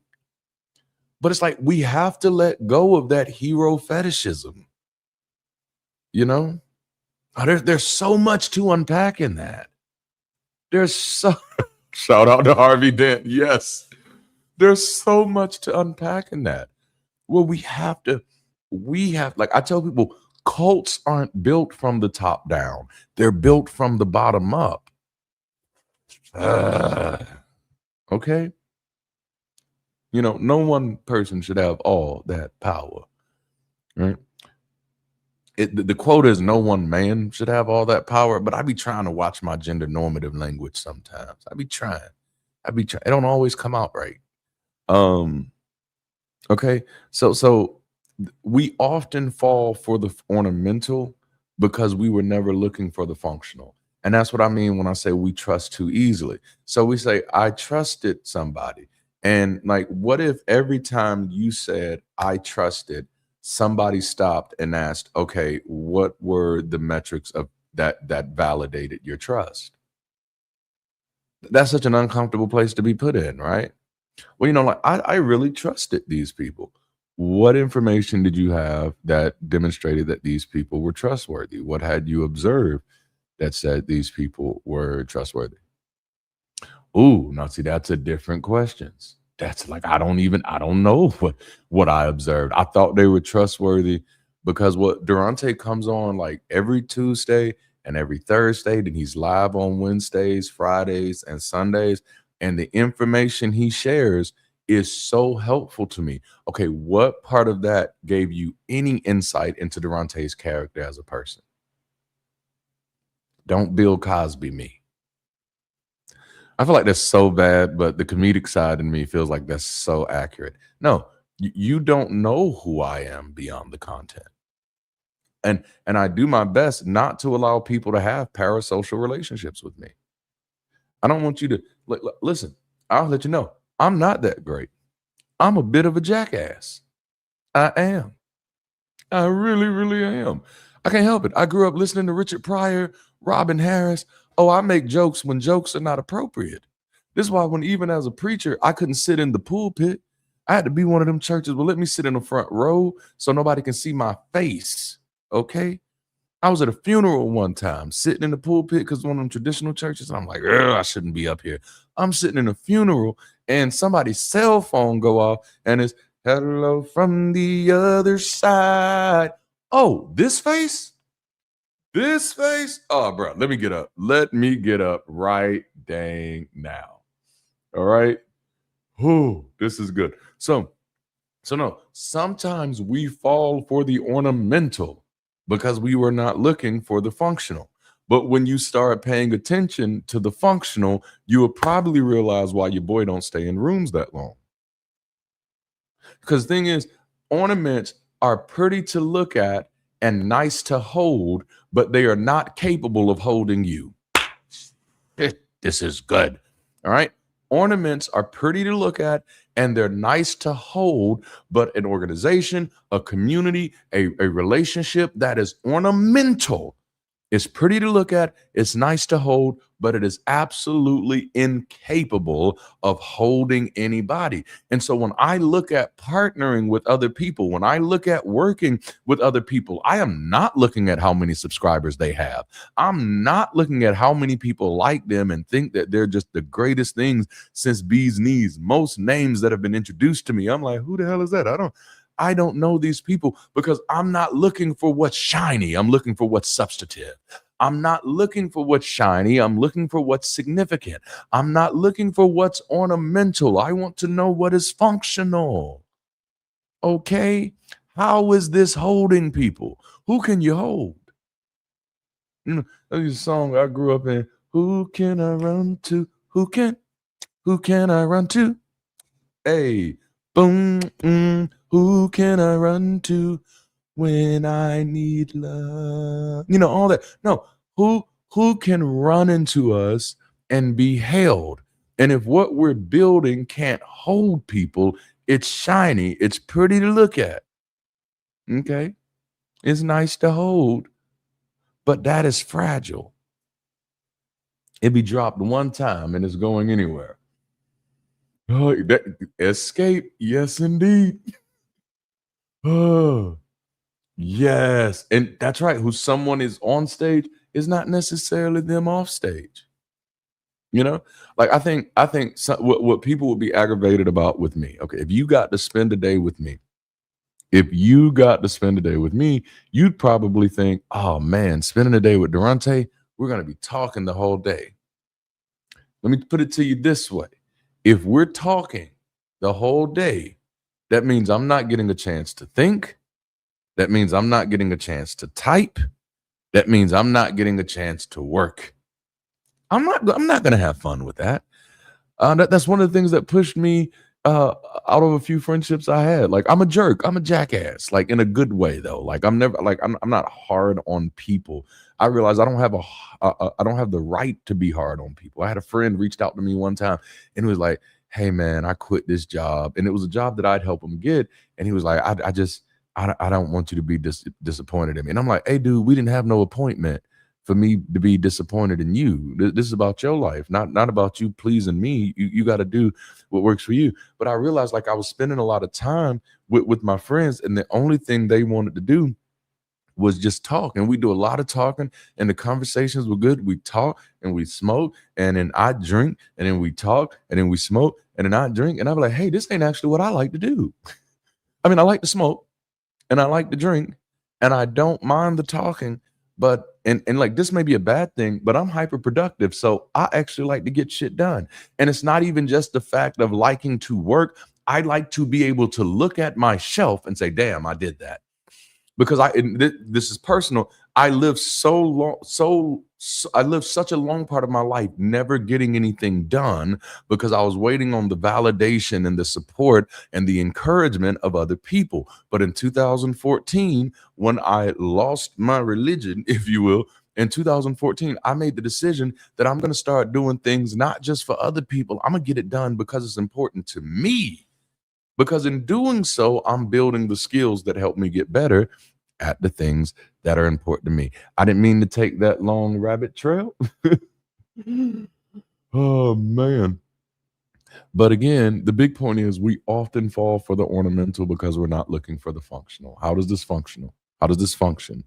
but it's like we have to let go of that hero fetishism. You know? There's so much to unpack in that. There's so shout out to Harvey Dent. Yes. There's so much to unpack in that. Well, like I tell people, cults aren't built from the top down. They're built from the bottom up. Okay. No one person should have all that power. Right. The quote is no one man should have all that power, but I be trying to watch my gender normative language sometimes. I be trying. It don't always come out right. Okay. So we often fall for the ornamental because we were never looking for the functional. And that's what I mean when I say we trust too easily. So we say, I trusted somebody. And like, what if every time you said, I trusted, somebody stopped and asked, okay, what were the metrics of that validated your trust? That's such an uncomfortable place to be put in, right? Well, like I really trusted these people. What information did you have that demonstrated that these people were trustworthy? What had you observed that said these people were trustworthy? Ooh, now see, that's a different questions. That's like I don't know what I observed. I thought they were trustworthy because what Darante comes on like every Tuesday and every Thursday, then he's live on Wednesdays, Fridays, and Sundays. And the information he shares is so helpful to me. Okay, what part of that gave you any insight into Darante's character as a person? Don't Bill Cosby me. I feel like that's so bad, but the comedic side in me feels like that's so accurate. No, you don't know who I am beyond the content. And I do my best not to allow people to have parasocial relationships with me. I don't want you to listen. I'll let you know. I'm not that great. I'm a bit of a jackass. I am. I really, really am. I can't help it. I grew up listening to Richard Pryor, Robin Harris. Oh, I make jokes when jokes are not appropriate. This is why when even as a preacher, I couldn't sit in the pulpit. I had to be one of them churches. Well, let me sit in the front row so nobody can see my face. Okay. I was at a funeral one time, sitting in the pulpit because one of them traditional churches. And I'm like, I shouldn't be up here. I'm sitting in a funeral and somebody's cell phone go off and it's hello from the other side. Oh, this face? This face? Oh, bro, let me get up. Let me get up right dang now. All right. Whew, this is good. So no, sometimes we fall for the ornamental because we were not looking for the functional. But when you start paying attention to the functional, you will probably realize why your boy don't stay in rooms that long. Because the thing is, ornaments are pretty to look at and nice to hold, but they are not capable of holding you. This is good. All right. Ornaments are pretty to look at and they're nice to hold, but an organization, a community, a relationship that is ornamental is pretty to look at, it's nice to hold, but it is absolutely incapable of holding anybody. And so when I look at partnering with other people, when I look at working with other people, I am not looking at how many subscribers they have. I'm not looking at how many people like them and think that they're just the greatest things since bee's knees. Most names that have been introduced to me, I'm like, who the hell is that? I don't know these people because I'm not looking for what's shiny. I'm looking for what's substantive. I'm not looking for what's shiny. I'm looking for what's significant. I'm not looking for what's ornamental. I want to know what is functional. Okay? How is this holding people? Who can you hold? There's a song I grew up in. Who can I run to? Who can I run to? Hey, boom, who can I run to when I need love? All that. No, who can run into us and be held? And if what we're building can't hold people, it's shiny, it's pretty to look at. Okay? It's nice to hold, but that is fragile. It be dropped one time and it's going anywhere. Oh, escape, yes, indeed. Oh, yes, and that's right. Who someone is on stage is not necessarily them off stage. Like I think what people would be aggravated about with me. Okay, if you got to spend a day with me, you'd probably think, oh man, spending a day with Darante, we're gonna be talking the whole day. Let me put it to you this way: if we're talking the whole day, that means I'm not getting a chance to think. That means I'm not getting a chance to type. That means I'm not getting a chance to work. I'm not going to have fun with that. That's one of the things that pushed me out of a few friendships I had. Like I'm a jerk. I'm a jackass. Like in a good way though. Like I'm never like I'm not hard on people. I realize I don't have the right to be hard on people. I had a friend reached out to me one time and he was like, "Hey man, I quit this job," and it was a job that I'd help him get. And he was like, I don't want you to be disappointed in me. And I'm like, hey, dude, we didn't have no appointment for me to be disappointed in you. This is about your life, not about you pleasing me. You got to do what works for you. But I realized like I was spending a lot of time with my friends, and the only thing they wanted to do was just talk. And we do a lot of talking, and the conversations were good. We talk and we smoke, and then I drink, and then we talk, and then we smoke, and then I drink. And I'm like, hey, this ain't actually what I like to do. I mean, I like to smoke. And I like to drink, and I don't mind the talking, but and like this may be a bad thing, but I'm hyper productive, so I actually like to get shit done. And it's not even just the fact of liking to work. I like to be able to look at my shelf and say, "Damn, I did that." Because this is personal. I lived I lived such a long part of my life never getting anything done because I was waiting on the validation and the support and the encouragement of other people. But in 2014, when I lost my religion, if you will, in 2014, I made the decision that I'm going to start doing things not just for other people. I'm going to get it done because it's important to me. Because in doing so, I'm building the skills that help me get better at the things that are important to me. I didn't mean to take that long rabbit trail. Oh, man. But again, the big point is we often fall for the ornamental because we're not looking for the functional. How does this functional? How does this function?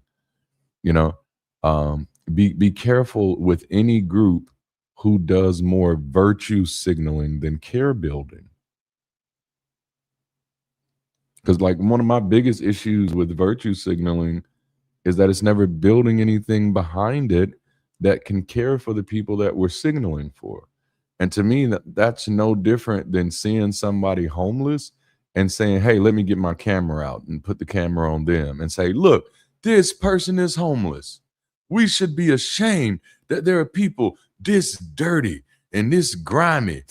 Be careful with any group who does more virtue signaling than care building. Because, like, one of my biggest issues with virtue signaling is that it's never building anything behind it that can care for the people that we're signaling for. And to me, that's no different than seeing somebody homeless and saying, hey, let me get my camera out and put the camera on them and say, look, this person is homeless. We should be ashamed that there are people this dirty and this grimy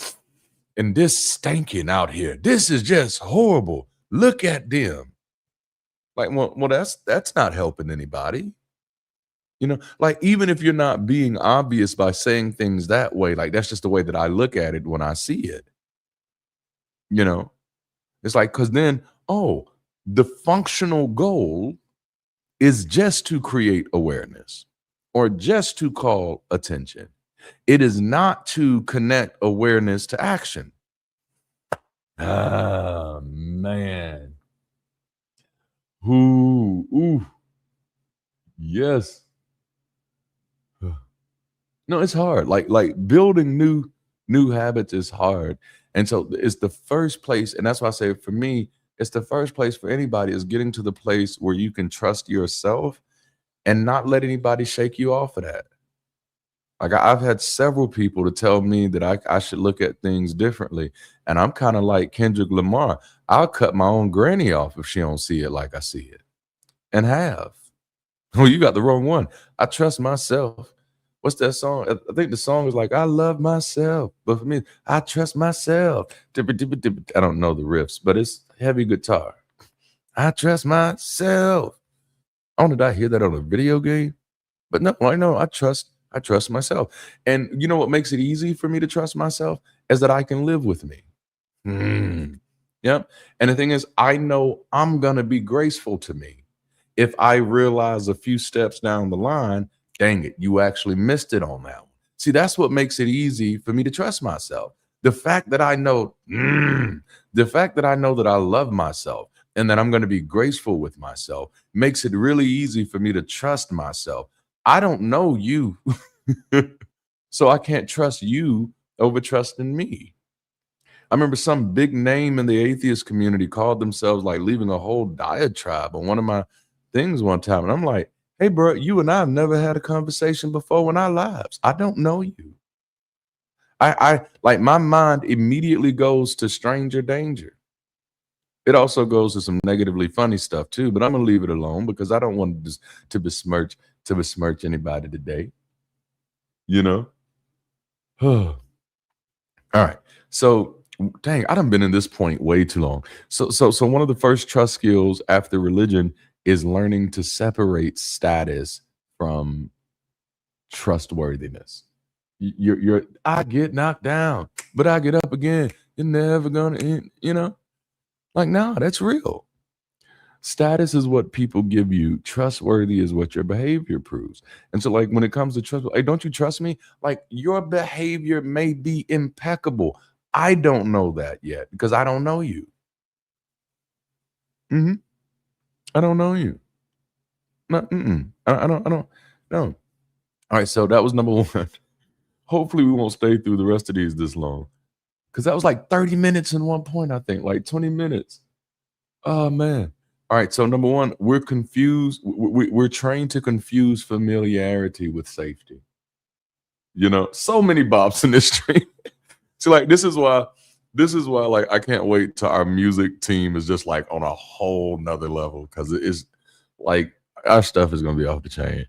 and this stinking out here. This is just horrible. Look at them. Like, well, that's not helping anybody. Like, even if you're not being obvious by saying things that way, like, that's just the way that I look at it when I see it. It's like, because then, the functional goal is just to create awareness or just to call attention. It is not to connect awareness to action. Ah, man. Ooh. Yes. No, it's hard. Like building new habits is hard. And so it's the first place, and that's why I say for me, it's the first place for anybody is getting to the place where you can trust yourself and not let anybody shake you off of that. Like, I've had several people to tell me that I should look at things differently. And I'm kind of like Kendrick Lamar. I'll cut my own granny off if she don't see it like I see it. And have. Oh, you got the wrong one. I trust myself. What's that song? I think the song is like, I love myself. But for me, I trust myself. I don't know the riffs, but it's heavy guitar. I trust myself. Oh, did I hear that on a video game? But no, I know I trust myself. And you know what makes it easy for me to trust myself is that I can live with me. Yep. And the thing is, I know I'm going to be graceful to me. If I realize a few steps down the line, dang it, you actually missed it on that one. See, that's what makes it easy for me to trust myself. The fact that I know, that I love myself and that I'm going to be graceful with myself makes it really easy for me to trust myself. I don't know you, so I can't trust you over trusting me. I remember some big name in the atheist community called themselves like leaving a whole diatribe on one of my things one time. And I'm like, hey, bro, you and I have never had a conversation before in our lives. I don't know you. I like, my mind immediately goes to stranger danger. It also goes to some negatively funny stuff too, but I'm gonna leave it alone because I don't want to besmirch anybody today. All right. So dang, I done been in this point way too long. So one of the first trust skills after religion is learning to separate status from trustworthiness. You're I get knocked down, but I get up again. You're never gonna end, Like, no, that's real. Status is what people give you. Trustworthy is what your behavior proves. And so, like, when it comes to trust, hey, don't you trust me? Like, your behavior may be impeccable. I don't know that yet because I don't know you. I don't know you. No, I don't. No. All right, so that was number one. Hopefully, we won't stay through the rest of these this long because that was like 30 minutes in one point. I think like 20 minutes. Oh man. All right, so number one, we're confused. We're trained to confuse familiarity with safety. So many bops in this stream. So, like, this is why, like, I can't wait till our music team is just like on a whole nother level because it is like our stuff is gonna be off the chain.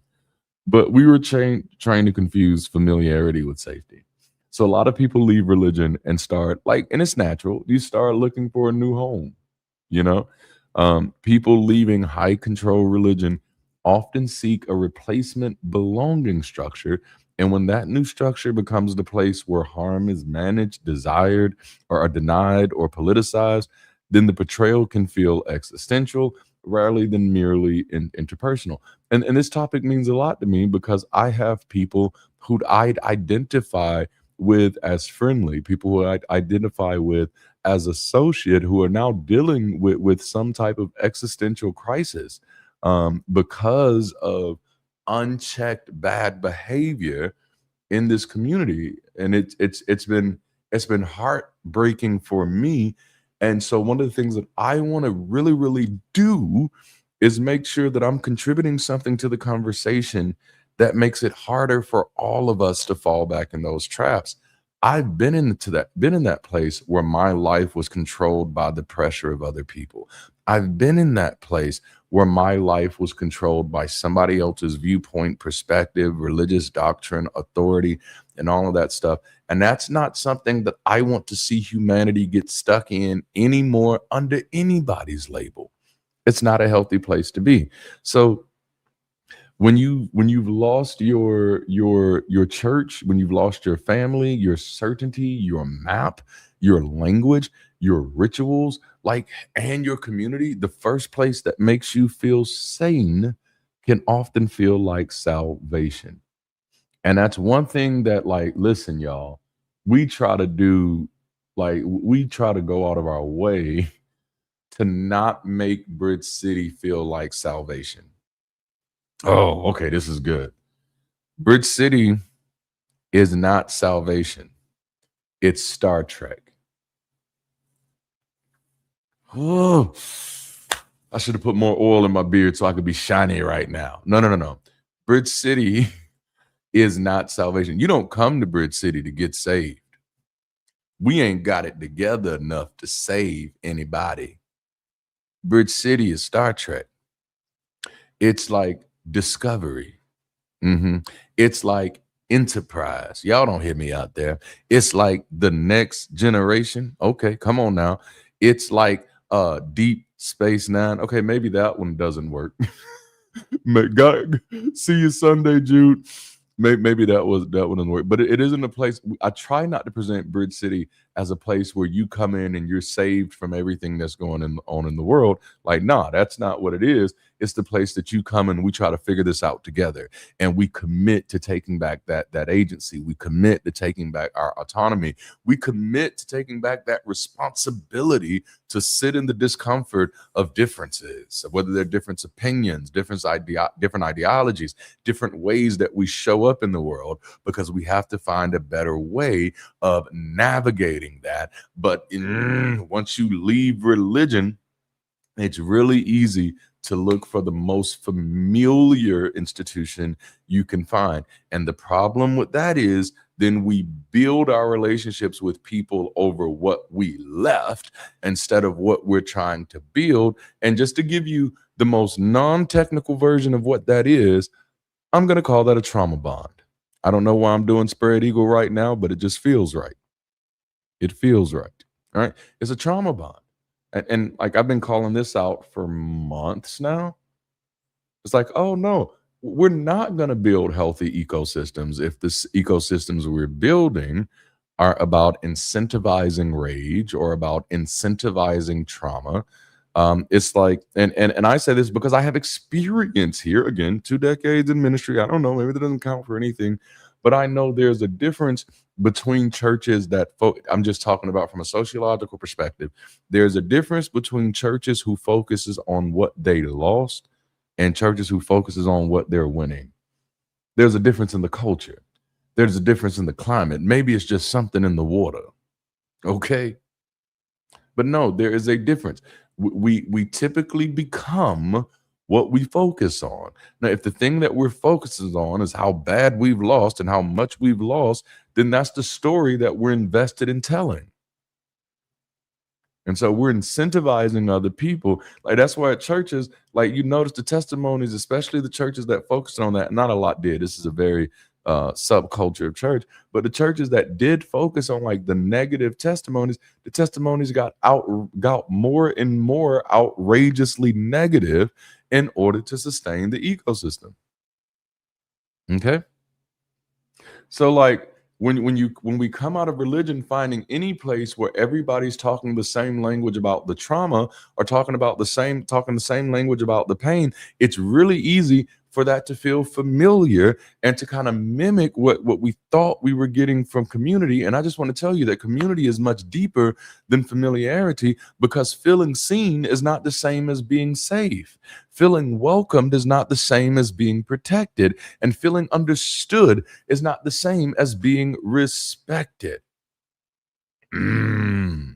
But we were trying to confuse familiarity with safety. So a lot of people leave religion and start like, and it's natural. You start looking for a new home. People leaving high control religion often seek a replacement belonging structure. And when that new structure becomes the place where harm is managed, desired, or are denied or politicized, then the betrayal can feel existential rather than merely interpersonal. And this topic means a lot to me because I have people who I'd identify with as friendly, people who I'd identify with as associate who are now dealing with some type of existential crisis because of unchecked bad behavior in this community, and it's been heartbreaking for me. And so one of the things that I want to really do is make sure that I'm contributing something to the conversation that makes it harder for all of us to fall back in those traps. I've been in that place where my life was controlled by the pressure of other people. I've been in that place where my life was controlled by somebody else's viewpoint, perspective, religious doctrine, authority, and all of that stuff. And that's not something that I want to see humanity get stuck in anymore under anybody's label. It's not a healthy place to be. So when you've lost your church, when you've lost your family, your certainty, your map, your language, your rituals, like, and your community, the first place that makes you feel sane can often feel like salvation. And that's one thing that, like, listen, y'all, we try to do, like, we try to go out of our way to not make Bridge City feel like salvation. Oh, okay, this is good. Bridge City is not salvation. It's Star Trek. Oh, I should have put more oil in my beard so I could be shiny right now. No. Bridge City is not salvation. You don't come to Bridge City to get saved. We ain't got it together enough to save anybody. Bridge City is Star Trek. It's like Discovery. It's like Enterprise. Y'all don't hear me out there. It's like The Next Generation. Okay, come on now. It's like Deep Space Nine. Okay, maybe that one doesn't work. God, see you Sunday, Jude. Maybe that one doesn't work, but it isn't a place. I try not to present Bridge City as a place where you come in and you're saved from everything that's going on in the world. Like, nah, that's not what it is. It's the place that you come and we try to figure this out together, and we commit to taking back that agency. We commit to taking back our autonomy. We commit to taking back that responsibility to sit in the discomfort of differences, whether they're different opinions, different ideologies, different ways that we show up in the world, because we have to find a better way of navigating that. But once you leave religion, it's really easy to look for the most familiar institution you can find. And the problem with that is then we build our relationships with people over what we left instead of what we're trying to build. And just to give you the most non-technical version of what that is, I'm going to call that a trauma bond. I don't know why I'm doing spread eagle right now, but it just feels right. It feels right. All right. It's a trauma bond. And like, I've been calling this out for months now. It's like, oh no, we're not going to build healthy ecosystems if the ecosystems we're building are about incentivizing rage or about incentivizing trauma. It's like, and I say this because I have experience here. Again, 2 decades in ministry. I don't know, maybe that doesn't count for anything, but I know there's a difference between churches that I'm just talking about from a sociological perspective. There's a difference between churches who focuses on what they lost and churches who focuses on what they're winning. There's a difference in the culture. There's a difference in the climate. Maybe it's just something in the water. Okay. But no, there is a difference. We typically become what we focus on. Now, if the thing that we're focusing on is how bad we've lost and how much we've lost, then that's the story that we're invested in telling. And so we're incentivizing other people. Like, that's why at churches, like, you notice the testimonies, especially the churches that focused on that. Not a lot did. This is a very subculture of church, but the churches that did focus on like the negative testimonies, the testimonies got more and more outrageously negative in order to sustain the ecosystem. Okay. So like, when we come out of religion finding any place where everybody's talking the same language about the trauma or talking the same language about the pain, it's really easy for that to feel familiar and to kind of mimic what we thought we were getting from community. And I just want to tell you that community is much deeper than familiarity, because feeling seen is not the same as being safe. Feeling welcomed is not the same as being protected. And feeling understood is not the same as being respected. Mm.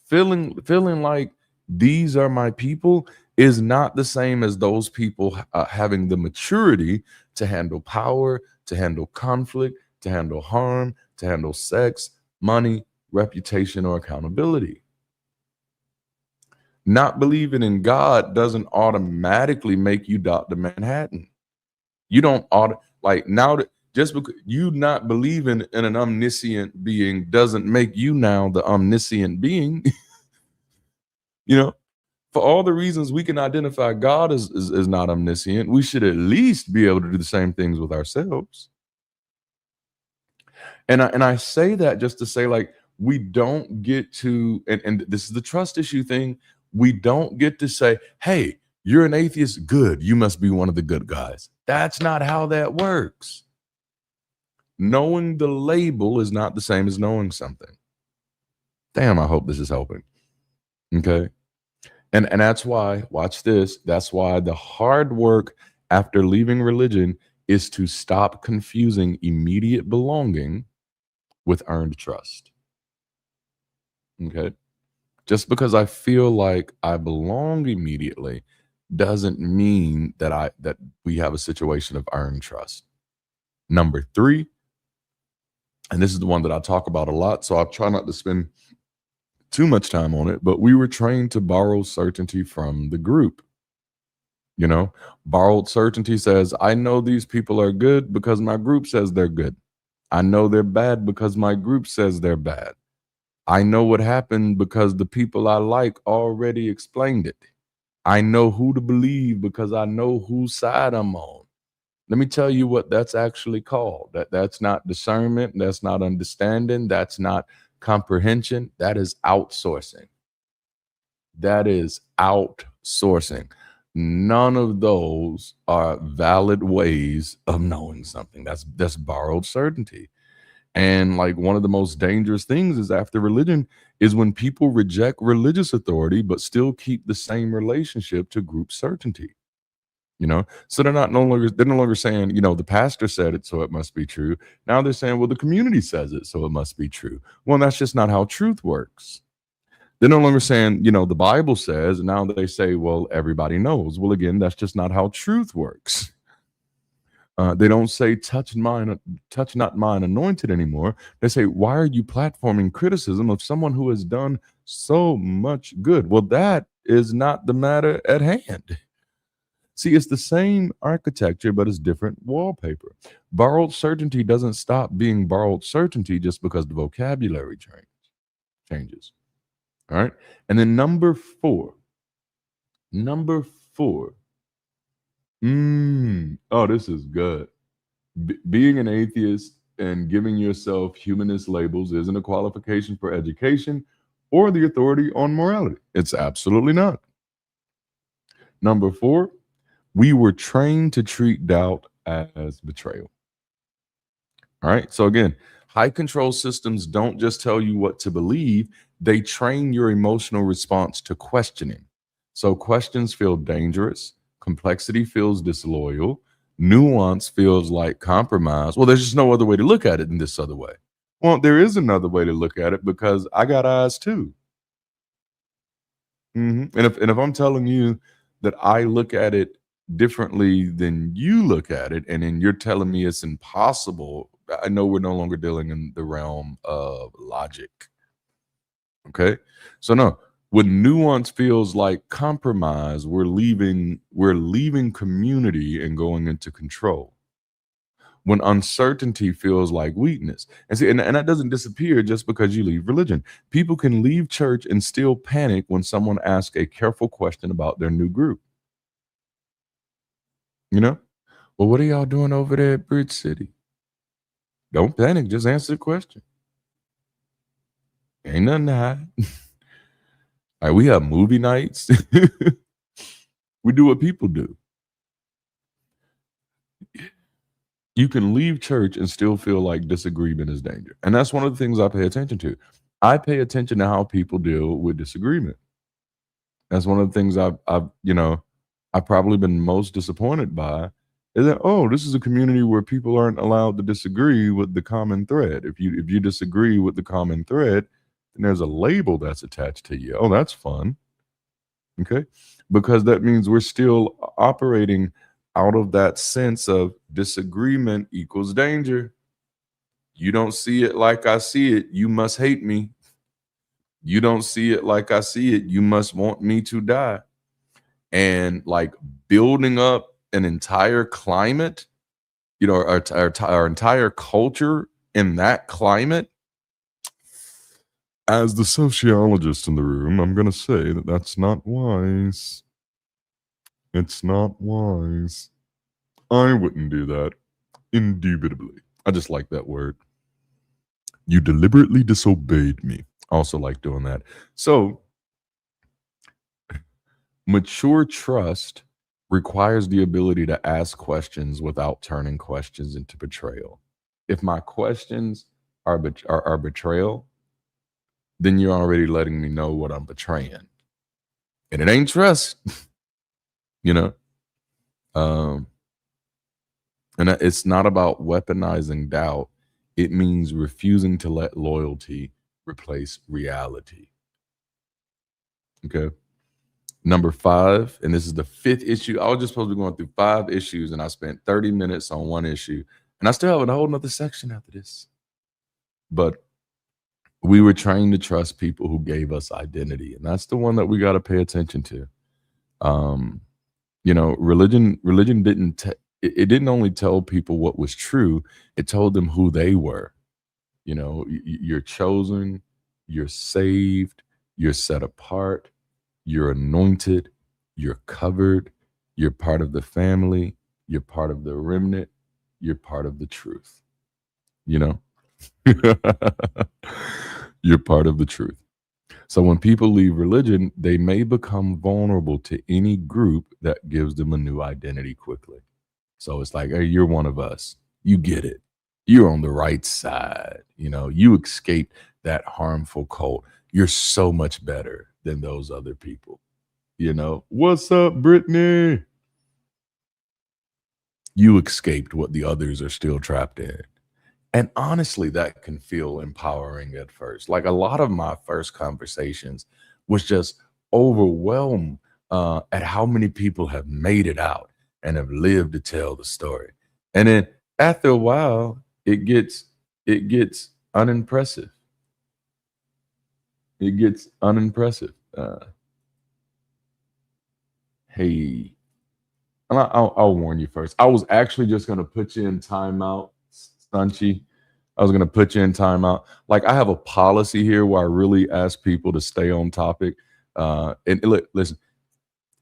Feeling like these are my people is not the same as those people having the maturity to handle power, to handle conflict, to handle harm, to handle sex, money, reputation, or accountability. Not believing in God doesn't automatically make you Dr. Manhattan. You don't like now that just because you not believing in an omniscient being doesn't make you now the omniscient being. You know, for all the reasons we can identify God is not omniscient, we should at least be able to do the same things with ourselves. And I say that just to say, like, we don't get to, and this is the trust issue thing. We don't get to say, hey, you're an atheist, good, you must be one of the good guys. That's not how that works. Knowing the label is not the same as knowing something. Damn, I hope this is helping. Okay. And that's why, watch this, that's why the hard work after leaving religion is to stop confusing immediate belonging with earned trust. Okay. Just because I feel like I belong immediately doesn't mean that we have a situation of earned trust. Number 3, and this is the one that I talk about a lot, so I'll try not to spend too much time on it, but we were trained to borrow certainty from the group. You know, borrowed certainty says, I know these people are good because my group says they're good. I know they're bad because my group says they're bad. I know what happened because the people I like already explained it. I know who to believe because I know whose side I'm on. Let me tell you what that's actually called. That's not discernment, that's not understanding, that's not comprehension, that is outsourcing. That is outsourcing. None of those are valid ways of knowing something. That's borrowed certainty. And like one of the most dangerous things is after religion is when people reject religious authority but still keep the same relationship to group certainty. You know, so they're no longer saying, you know, the pastor said it, so it must be true. Now they're saying, well, the community says it, so it must be true. Well, that's just not how truth works. They're no longer saying, you know, the Bible says, and now they say, well, everybody knows. Well, again, that's just not how truth works. They don't say touch not mine anointed anymore. They say, why are you platforming criticism of someone who has done so much good? Well, that is not the matter at hand. See, it's the same architecture, but it's different wallpaper. Borrowed certainty doesn't stop being borrowed certainty just because the vocabulary changes. All right. And then number four. Oh, this is good. Being an atheist and giving yourself humanist labels isn't a qualification for education or the authority on morality. It's absolutely not. Number 4, we were trained to treat doubt as betrayal. All right. So again, high control systems don't just tell you what to believe, they train your emotional response to questioning. So questions feel dangerous, complexity feels disloyal, nuance feels like compromise. Well, there's just no other way to look at it than this other way. Well, there is another way to look at it because I got eyes too. And if I'm telling you that I look at it differently than you look at it, and then you're telling me it's impossible, I know we're no longer dealing in the realm of logic. Okay, so no, when nuance feels like compromise, we're leaving community and going into control. When uncertainty feels like weakness, and see, and that doesn't disappear just because you leave religion. People can leave church and still panic when someone asks a careful question about their new group. You know, well, what are y'all doing over there at Bridge City? Don't panic, just answer the question. Ain't nothing to hide. All right, we have movie nights. We do what people do. You can leave church and still feel like disagreement is danger. And that's one of the things I pay attention to. I pay attention to how people deal with disagreement. That's one of the things I've probably been most disappointed by is that, oh, this is a community where people aren't allowed to disagree with the common thread. If you disagree with the common thread, then there's a label that's attached to you. Oh, that's fun. Okay. Because that means we're still operating out of that sense of disagreement equals danger. You don't see it like I see it, you must hate me. You don't see it like I see it, you must want me to die. And like building up an entire climate, our entire culture in that climate. As the sociologist in the room, I'm going to say that that's not wise. It's not wise. I wouldn't do that. Indubitably. I just like that word. You deliberately disobeyed me. I also like doing that. So, mature trust requires the ability to ask questions without turning questions into betrayal. If my questions are betrayal, then you're already letting me know what I'm betraying. And it ain't trust, you know? And it's not about weaponizing doubt. It means refusing to let loyalty replace reality. Okay. Number 5, and this is the 5th issue. I was just supposed to be going through 5 issues, and I spent 30 minutes on one issue. And I still have a whole nother section after this. But we were trained to trust people who gave us identity. And that's the one that we got to pay attention to. Religion didn't it didn't only tell people what was true, it told them who they were. You're chosen, you're saved, you're set apart, you're anointed, you're covered, you're part of the family, you're part of the remnant, you're part of the truth. You're part of the truth. So when people leave religion, they may become vulnerable to any group that gives them a new identity quickly. So it's like, hey, you're one of us. You get it. You're on the right side. You escaped that harmful cult. You're so much better than those other people. What's up, Brittany? You escaped what the others are still trapped in. And honestly, that can feel empowering at first. Like a lot of my first conversations was just overwhelmed at how many people have made it out and have lived to tell the story. And then after a while, it gets unimpressive. It gets unimpressive. Hey, I'll warn you first. I was actually just going to put you in timeout, Sanchi. I was going to put you in timeout. Like I have a policy here where I really ask people to stay on topic. And listen,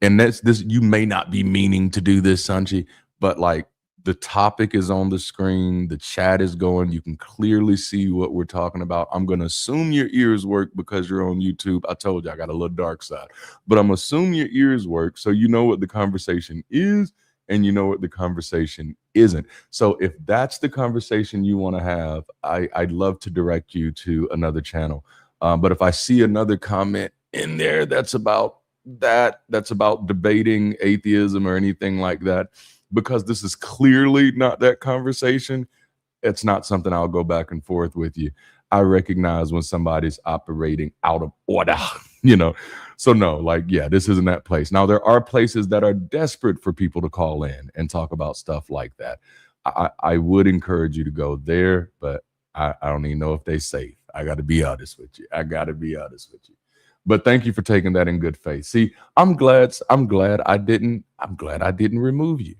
and that's this. You may not be meaning to do this, Sanchi, but like the topic is on the screen. The chat is going. You can clearly see what we're talking about. I'm going to assume your ears work because you're on YouTube. I told you I got a little dark side, but I'm assuming your ears work so you know what the conversation is and you know what the conversation isn't. So if that's the conversation you want to have, I'd love to direct you to another channel. But if I see another comment in there that's about debating atheism or anything like that, because this is clearly not that conversation, it's not something I'll go back and forth with you. I recognize when somebody's operating out of order, So no, this isn't that place. Now, there are places that are desperate for people to call in and talk about stuff like that. I would encourage you to go there, but I don't even know if they're safe. I got to be honest with you. But thank you for taking that in good faith. See, I'm glad I didn't remove you.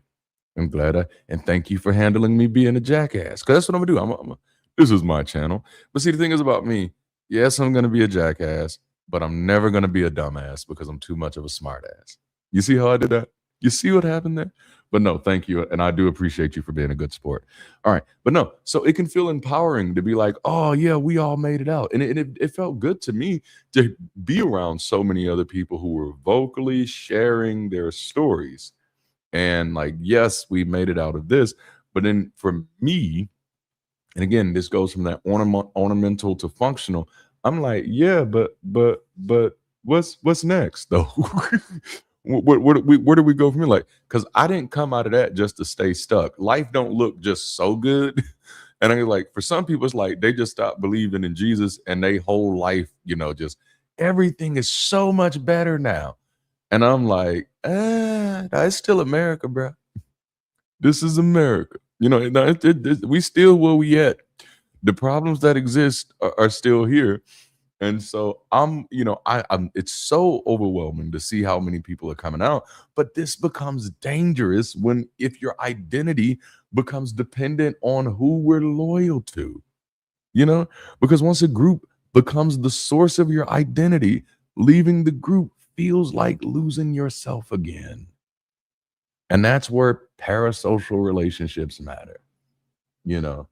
I'm glad and thank you for handling me being a jackass. Because that's what I'm gonna do. This is my channel. But see, the thing is about me, yes, I'm gonna be a jackass, but I'm never gonna be a dumbass because I'm too much of a smartass. You see how I did that? You see what happened there? But no, thank you. And I do appreciate you for being a good sport. All right. But no, so it can feel empowering to be like, oh yeah, we all made it out. And it felt good to me to be around so many other people who were vocally sharing their stories. And like, yes, we made it out of this, But then for me, and again, this goes from that ornamental to functional. I'm like, yeah, but what's next though? Where do we go from here? Like, because I didn't come out of that just to stay stuck. Life don't look just so good. And I like, for some people, it's like they just stopped believing in Jesus and they whole life, just everything is so much better now. And I'm like, no, it's still America, bro. This is America. No, we still where we at. The problems that exist are still here. And so I'm it's so overwhelming to see how many people are coming out. But this becomes dangerous if your identity becomes dependent on who we're loyal to, because once a group becomes the source of your identity, leaving the group feels like losing yourself again. And that's where parasocial relationships matter. You know,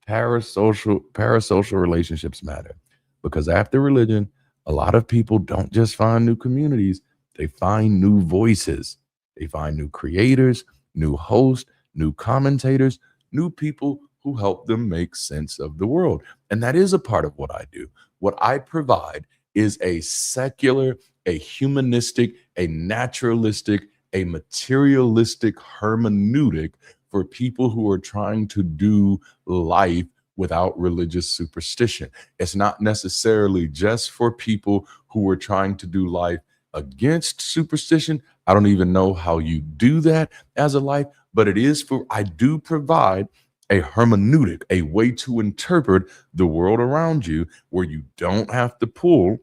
parasocial relationships matter because after religion, a lot of people don't just find new communities, they find new voices. They find new creators, new hosts, new commentators, new people who help them make sense of the world. And that is a part of what I do. What I provide is a secular, a humanistic, a naturalistic, a materialistic hermeneutic for people who are trying to do life without religious superstition. It's not necessarily just for people who are trying to do life against superstition. I don't even know how you do that as a life, but I do provide a hermeneutic, a way to interpret the world around you where you don't have to pull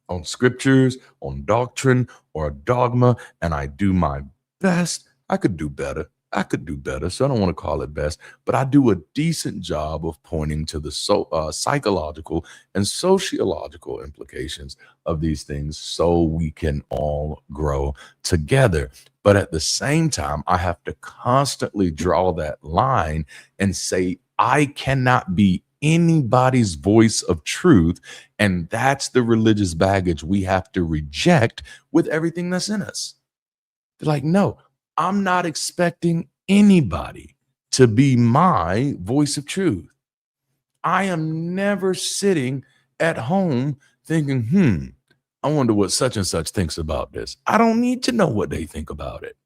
on scriptures, on doctrine, or dogma, and I do my best. I could do better. So I don't want to call it best, but I do a decent job of pointing to the psychological and sociological implications of these things so we can all grow together. But at the same time, I have to constantly draw that line and say, I cannot be anybody's voice of truth. And that's the religious baggage we have to reject with everything that's in us. They're like, no, I'm not expecting anybody to be my voice of truth. I am never sitting at home thinking, I wonder what such and such thinks about this. I don't need to know what they think about it.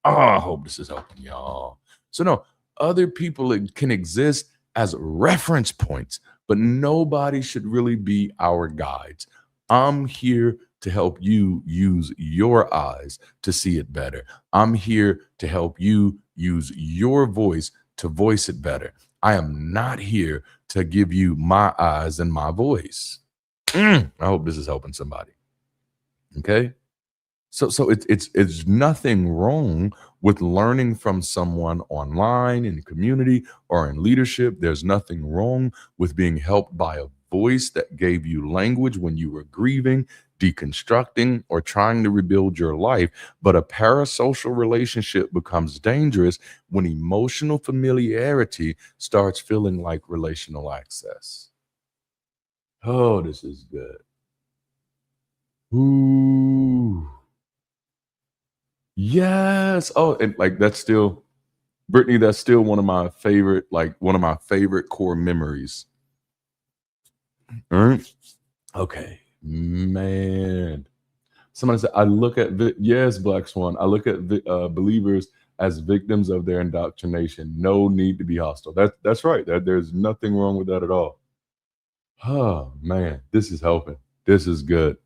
Oh, I hope this is helping y'all. So no, other people can exist as reference points, but nobody should really be our guides. I'm here to help you use your eyes to see it better. I'm here to help you use your voice to voice it better. I am not here to give you my eyes and my voice. I hope this is helping somebody. Okay? So it's nothing wrong with learning from someone online in community or in leadership. There's nothing wrong with being helped by a voice that gave you language when you were grieving, deconstructing, or trying to rebuild your life. But a parasocial relationship becomes dangerous when emotional familiarity starts feeling like relational access. Oh, this is good. Ooh. Yes. Oh, and like that's still Brittany, that's still one of my favorite core memories. All right. Okay. Man. Somebody said, I look at, yes, Black Swan, I look at believers as victims of their indoctrination. No need to be hostile. That's right. There's nothing wrong with that at all. Oh, man. This is helping. This is good.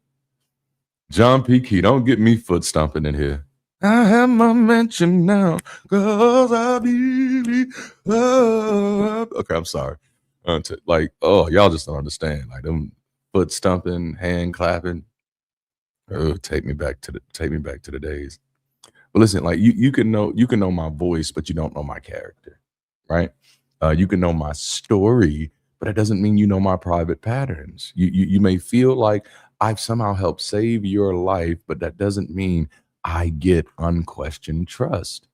John P. Key, don't get me foot stomping in here. I have my mention now, cause I believe. Okay, I'm sorry. Y'all just don't understand. Like them foot stomping, hand clapping. Oh, take me back to the days. But listen, like you can know my voice, but you don't know my character, right? You can know my story, but it doesn't mean you know my private patterns. You may feel like I've somehow helped save your life, but that doesn't mean I get unquestioned trust.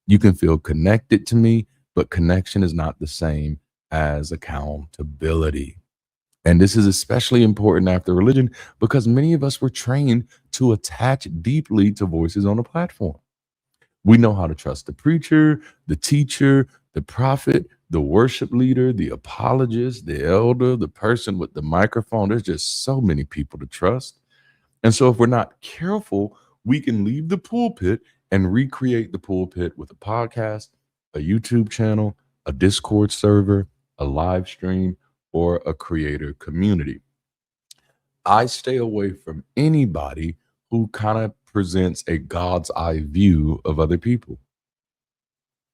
You can feel connected to me, but connection is not the same as accountability. And this is especially important after religion because many of us were trained to attach deeply to voices on a platform. We know how to trust the preacher, the teacher, the prophet, the worship leader, the apologist, the elder, the person with the microphone. There's just so many people to trust. And so if we're not careful, we can leave the pulpit and recreate the pulpit with a podcast, a YouTube channel, a Discord server, a live stream, or a creator community. I stay away from anybody who kind of presents a God's eye view of other people.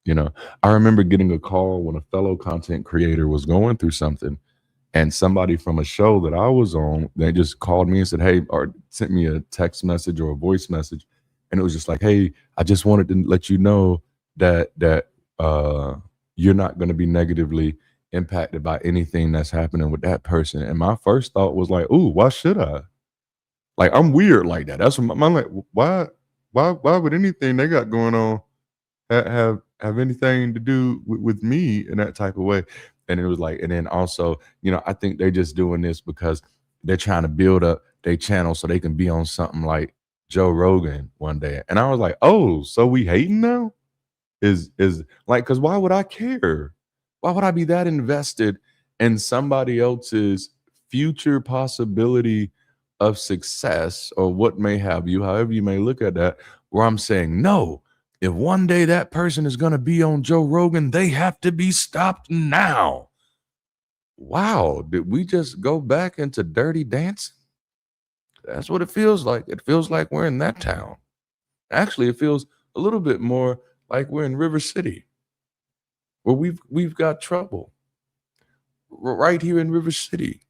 You know, I remember getting a call when a fellow content creator was going through something, and somebody from a show that I was on, they just called me and said, "Hey," or sent me a text message or a voice message, and it was just like, "Hey, I just wanted to let you know that you're not going to be negatively impacted by anything that's happening with that person." And my first thought was like, "Ooh, why should I?" Like, I'm weird like that. That's what I'm like. Why would anything they got going on have anything to do with me in that type of way? And it was like, and then also, I think they're just doing this because they're trying to build up their channel so they can be on something like Joe Rogan one day. And I was like, oh, so we hating now? Is like, because why would I care? Why would I be that invested in somebody else's future possibility of success, or what may have you, however you may look at that, where I'm saying, no, if one day that person is going to be on Joe Rogan, they have to be stopped now. Wow, did we just go back into Dirty Dancing? That's what it feels like. It feels like we're in that town. Actually, it feels a little bit more like we're in River City, where we've got trouble right here in River City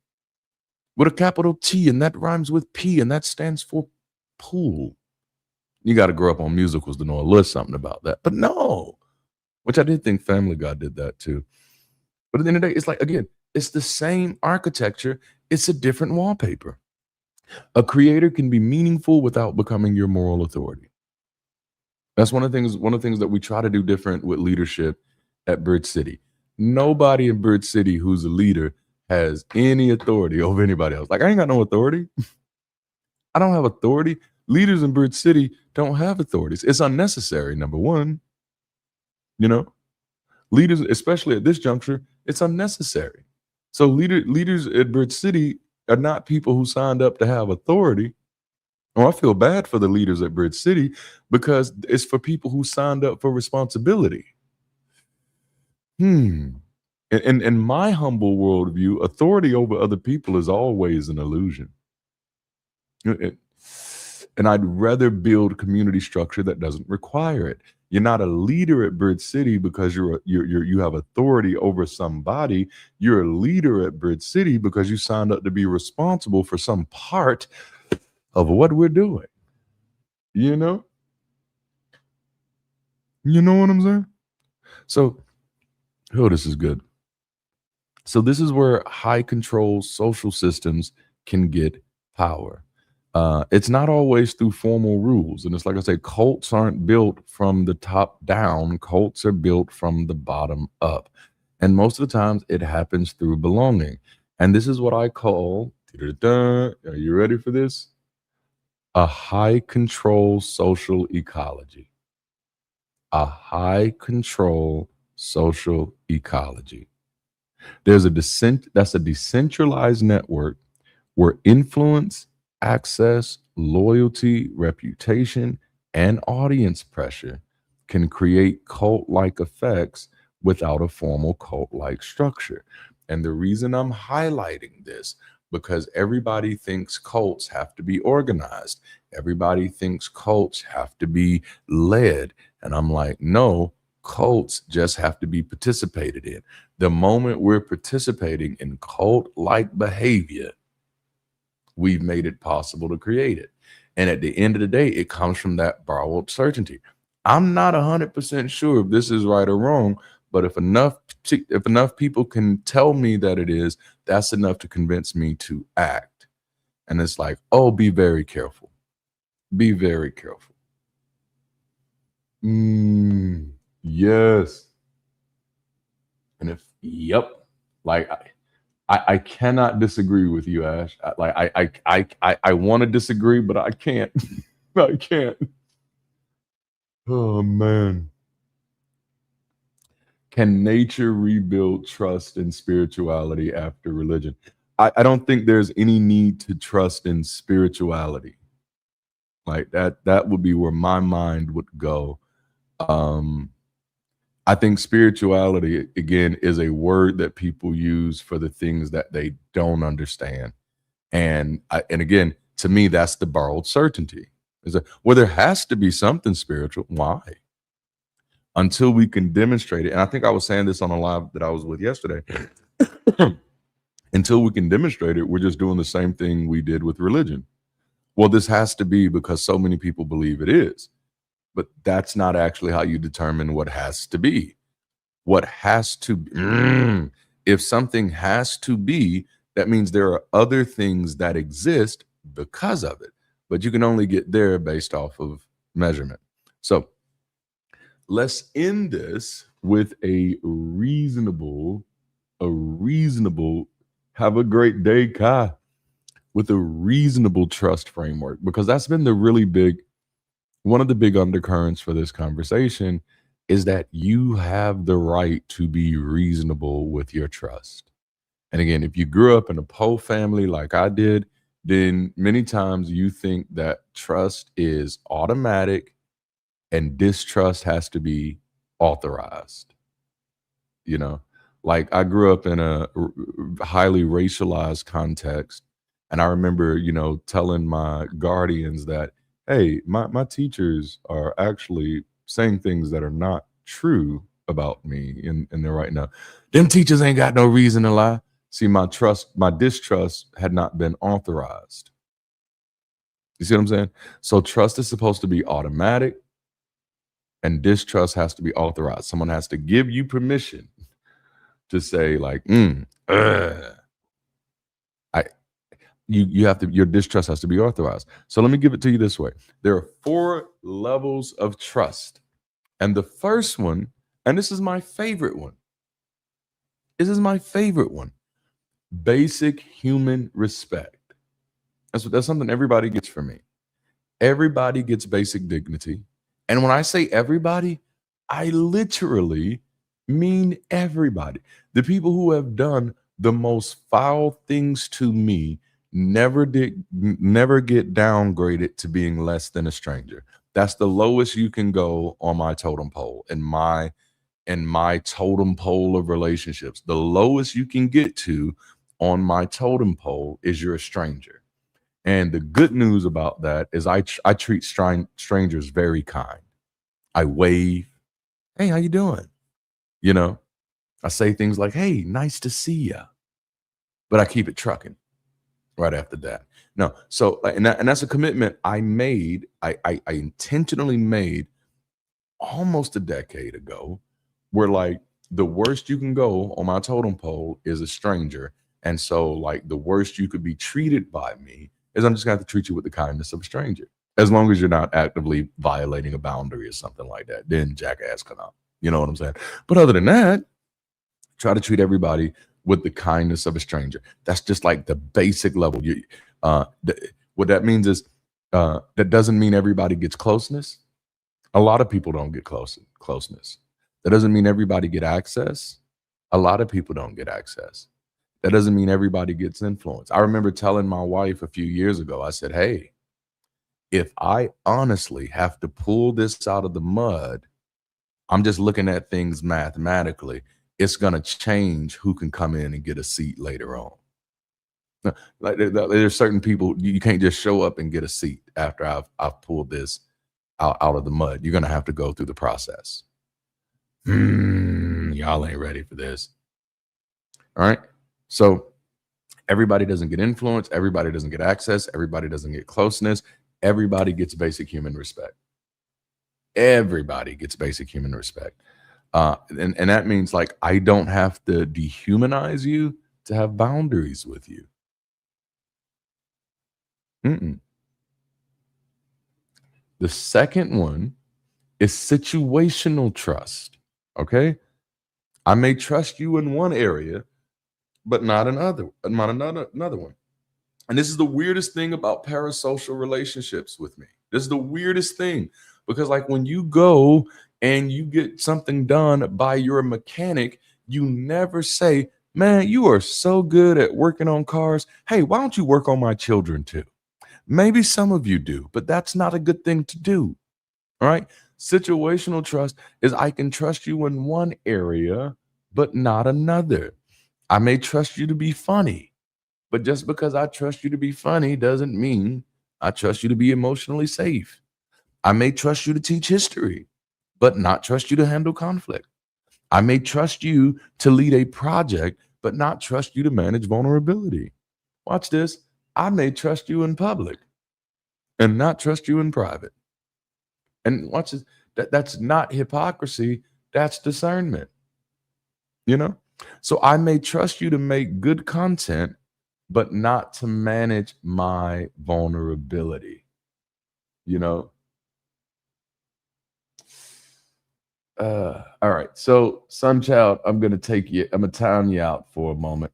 with a capital T, and that rhymes with P, and that stands for pool. You got to grow up on musicals to know a little something about that. But no, which I did think Family Guy did that too. But at the end of the day, it's like, again, it's the same architecture. It's a different wallpaper. A creator can be meaningful without becoming your moral authority. That's one of the things that we try to do different with leadership at Bridge City. Nobody in Bridge City who's a leader has any authority over anybody else. Like, I ain't got no authority. I don't have authority. Leaders in Bridge City don't have authorities. It's unnecessary, number one. Leaders, especially at this juncture, it's unnecessary. So leaders at Bridge City are not people who signed up to have authority. I feel bad for the leaders at Bridge City, because it's for people who signed up for responsibility. In my humble worldview, authority over other people is always an illusion. And I'd rather build community structure that doesn't require it. You're not a leader at Bridge City because you have authority over somebody. You're a leader at Bridge City because you signed up to be responsible for some part of what we're doing. You know what I'm saying? So, this is good. So this is where high control social systems can get power. It's not always through formal rules. And it's like I say, cults aren't built from the top down. Cults are built from the bottom up. And most of the times it happens through belonging. And this is what I call, are you ready for this? A high control social ecology. A high control social ecology. That's a decentralized network where influence, access, loyalty, reputation, and audience pressure can create cult-like effects without a formal cult-like structure. And the reason I'm highlighting this, because everybody thinks cults have to be organized. Everybody thinks cults have to be led. And I'm like, no, cults just have to be participated in. The moment we're participating in cult-like behavior, we've made it possible to create it. And at the end of the day, it comes from that borrowed certainty. I'm not 100% sure if this is right or wrong, but if enough people can tell me that it is, that's enough to convince me to act. And it's like, oh, be very careful. Be very careful. Yes. And like I cannot disagree with you, Ash. I want to disagree, but I can't. I can't. Oh man. Can nature rebuild trust in spirituality after religion? I don't think there's any need to trust in spirituality. Like that would be where my mind would go. Um, I think spirituality again is a word that people use for the things that they don't understand. And again, to me, that's the borrowed certainty. Is that well, there has to be something spiritual. Why? Until we can demonstrate it. And I think I was saying this on a live that I was with yesterday. Until we can demonstrate it, we're just doing the same thing we did with religion. Well, this has to be because so many people believe it is. But that's not actually how you determine what has to be. What has to be, if something has to be, that means there are other things that exist because of it. But you can only get there based off of measurement. So let's end this with a reasonable, have a great day, Kai, with a reasonable trust framework, because that's been the really big, one of the big undercurrents for this conversation is that you have the right to be reasonable with your trust. And again, if you grew up in a Poe family like I did, then many times you think that trust is automatic and distrust has to be authorized. You know, like I grew up in a highly racialized context. And I remember, telling my guardians that, hey, my teachers are actually saying things that are not true about me. And they're right now, them teachers ain't got no reason to lie. See, my distrust had not been authorized. You see what I'm saying? So trust is supposed to be automatic and distrust has to be authorized. Someone has to give you permission to say like, I you have to, your distrust has to be authorized. So let me give it to you this way. There are 4 levels of trust. And the first one, and this is my favorite one. Basic human respect. That's something everybody gets from me. Everybody gets basic dignity. And when I say everybody, I literally mean everybody. The people who have done the most foul things to me never get downgraded to being less than a stranger. That's the lowest you can go on my totem pole in my totem pole of relationships. The lowest you can get to on my totem pole is you're a stranger. And the good news about that is I treat strangers very kind. I wave, hey, how you doing? I say things like, hey, nice to see ya. But I keep it trucking right after that. No, so and that's a commitment I made. I intentionally made almost a decade ago, where like the worst you can go on my totem pole is a stranger. And so like the worst you could be treated by me is I'm just gonna have to treat you with the kindness of a stranger. As long as you're not actively violating a boundary or something like that, then jackass come out. You know what I'm saying? But other than that, try to treat everybody with the kindness of a stranger. That's just like the basic level. What that means is that doesn't mean everybody gets closeness. A lot of people don't get closeness. That doesn't mean everybody get access. A lot of people don't get access. That doesn't mean everybody gets influence. I remember telling my wife a few years ago, I said, hey, if I honestly have to pull this out of the mud, I'm just looking at things mathematically. It's going to change who can come in and get a seat later on. Like there's certain people you can't just show up and get a seat after I've pulled this out of the mud. You're going to have to go through the process. Y'all ain't ready for this. All right. So everybody doesn't get influence. Everybody doesn't get access. Everybody doesn't get closeness. Everybody gets basic human respect. Everybody gets basic human respect. And that means like, I don't have to dehumanize you to have boundaries with you. The second one is situational trust. Okay. I may trust you in one area, but not another one. And this is the weirdest thing about parasocial relationships with me. This is the weirdest thing. Because like when you go and you get something done by your mechanic, you never say, man, you are so good at working on cars. Hey, why don't you work on my children too? Maybe some of you do, but that's not a good thing to do. All right. Situational trust is I can trust you in one area, but not another. I may trust you to be funny, but just because I trust you to be funny doesn't mean I trust you to be emotionally safe. I may trust you to teach history, but not trust you to handle conflict. I may trust you to lead a project, but not trust you to manage vulnerability. Watch this. I may trust you in public and not trust you in private. And watch this. That's not hypocrisy. That's discernment, you know? So I may trust you to make good content, but not to manage my vulnerability, you know? All right. So, Sunchild, I'm gonna time you out for a moment.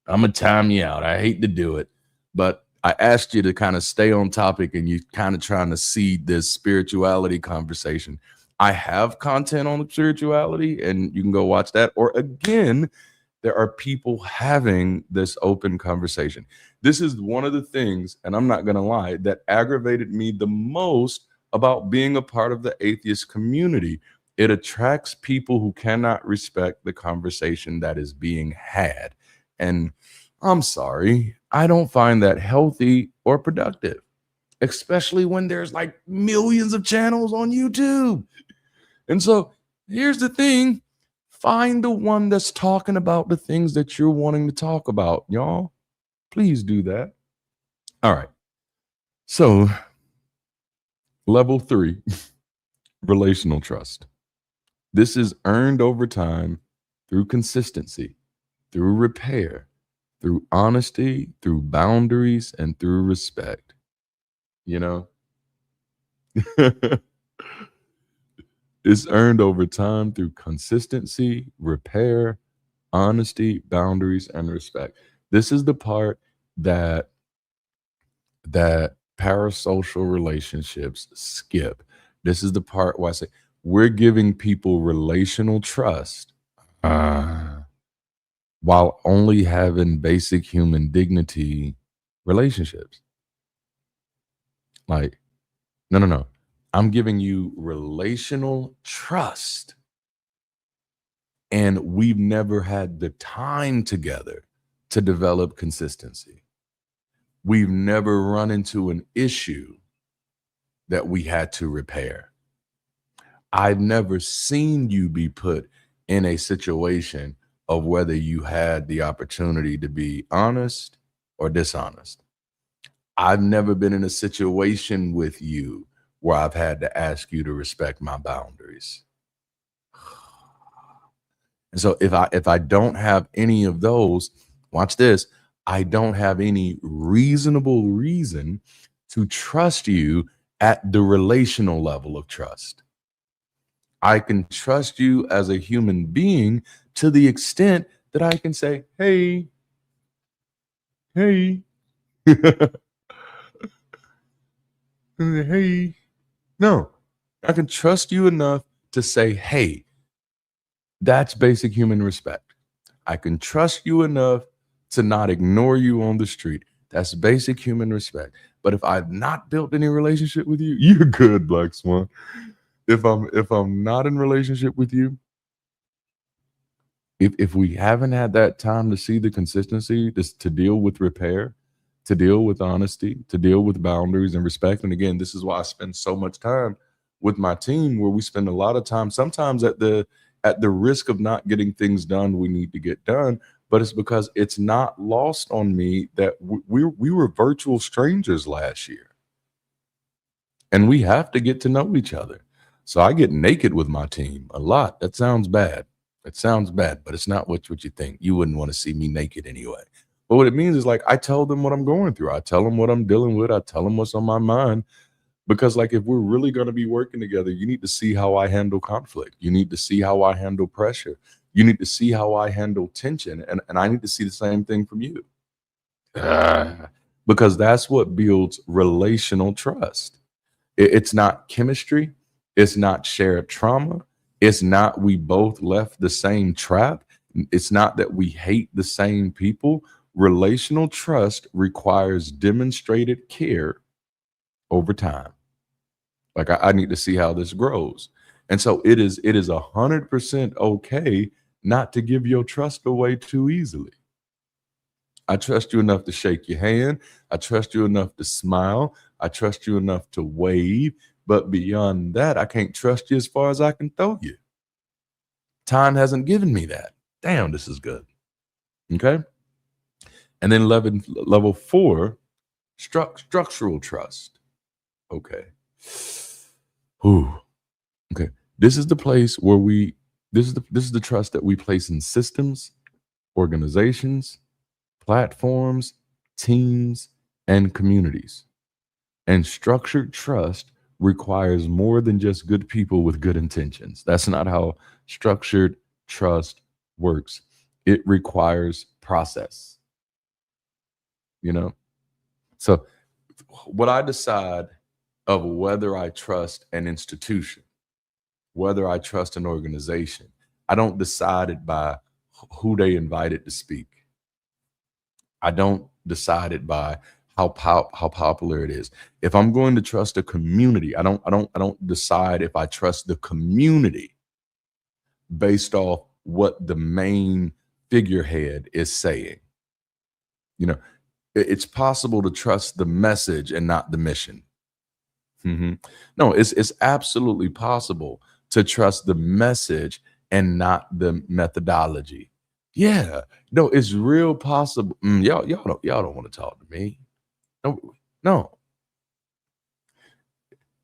I'm gonna time you out. I hate to do it, but I asked you to kind of stay on topic and you kind of trying to seed this spirituality conversation. I have content on spirituality, and you can go watch that. Or again, there are people having this open conversation. This is one of the things, and I'm not gonna lie, that aggravated me the most about being a part of the atheist community. It attracts people who cannot respect the conversation that is being had. And I'm sorry, I don't find that healthy or productive, especially when there's like millions of channels on YouTube. And so here's the thing, find the one that's talking about the things that you're wanting to talk about, y'all. Please do that. All right. So, level 3 relational trust. This is earned over time through consistency, through repair, through honesty, through boundaries, and through respect. You know, it's earned over time through consistency, repair, honesty, boundaries, and respect. This is the part that parasocial relationships skip. This is the part where I say we're giving people relational trust while only having basic human dignity relationships. Like, no. I'm giving you relational trust. And we've never had the time together to develop consistency. We've never run into an issue that we had to repair. I've never seen you be put in a situation of whether you had the opportunity to be honest or dishonest. I've never been in a situation with you where I've had to ask you to respect my boundaries. And so if I don't have any of those, watch this, I don't have any reasonable reason to trust you at the relational level of trust. I can trust you as a human being to the extent that I can say, hey, hey, hey. No, I can trust you enough to say, hey, that's basic human respect. I can trust you enough to not ignore you on the street. That's basic human respect. But if I've not built any relationship with you, you're good, Black Swan. If I'm not in relationship with you, if we haven't had that time to see the consistency, to deal with repair, to deal with honesty, to deal with boundaries and respect. And again, this is why I spend so much time with my team, where we spend a lot of time, sometimes at the risk of not getting things done we need to get done. But it's because it's not lost on me that we were virtual strangers last year. And we have to get to know each other. So I get naked with my team a lot. That sounds bad. It sounds bad, but it's not what you think. You wouldn't want to see me naked anyway. But what it means is, like, I tell them what I'm going through. I tell them what I'm dealing with. I tell them what's on my mind. Because, like, if we're really going to be working together, you need to see how I handle conflict. You need to see how I handle pressure. You need to see how I handle tension. And I need to see the same thing from you. Because that's what builds relational trust. It's not chemistry. It's not shared trauma. It's not we both left the same trap. It's not that we hate the same people. Relational trust requires demonstrated care over time. Like I need to see how this grows. And so it is 100% okay not to give your trust away too easily. I trust you enough to shake your hand. I trust you enough to smile. I trust you enough to wave. But beyond that, I can't trust you as far as I can throw you. Time hasn't given me that. Damn, this is good. Okay. And then level 4, structural trust. Okay. Ooh. Okay. This is the place where this is the trust that we place in systems, organizations, platforms, teams, and communities. And structured trust requires more than just good people with good intentions. That's not how structured trust works. It requires process, you know? So, what I decide of whether I trust an institution, whether I trust an organization, I don't decide it by who they invited to speak. I don't decide it by how popular it is. If I'm going to trust a community, I don't decide if I trust the community based off what the main figurehead is saying. You know, it's possible to trust the message and not the mission. No, it's absolutely possible to trust the message and not the methodology. Yeah, no, it's real possible. Y'all don't want to talk to me. No, no.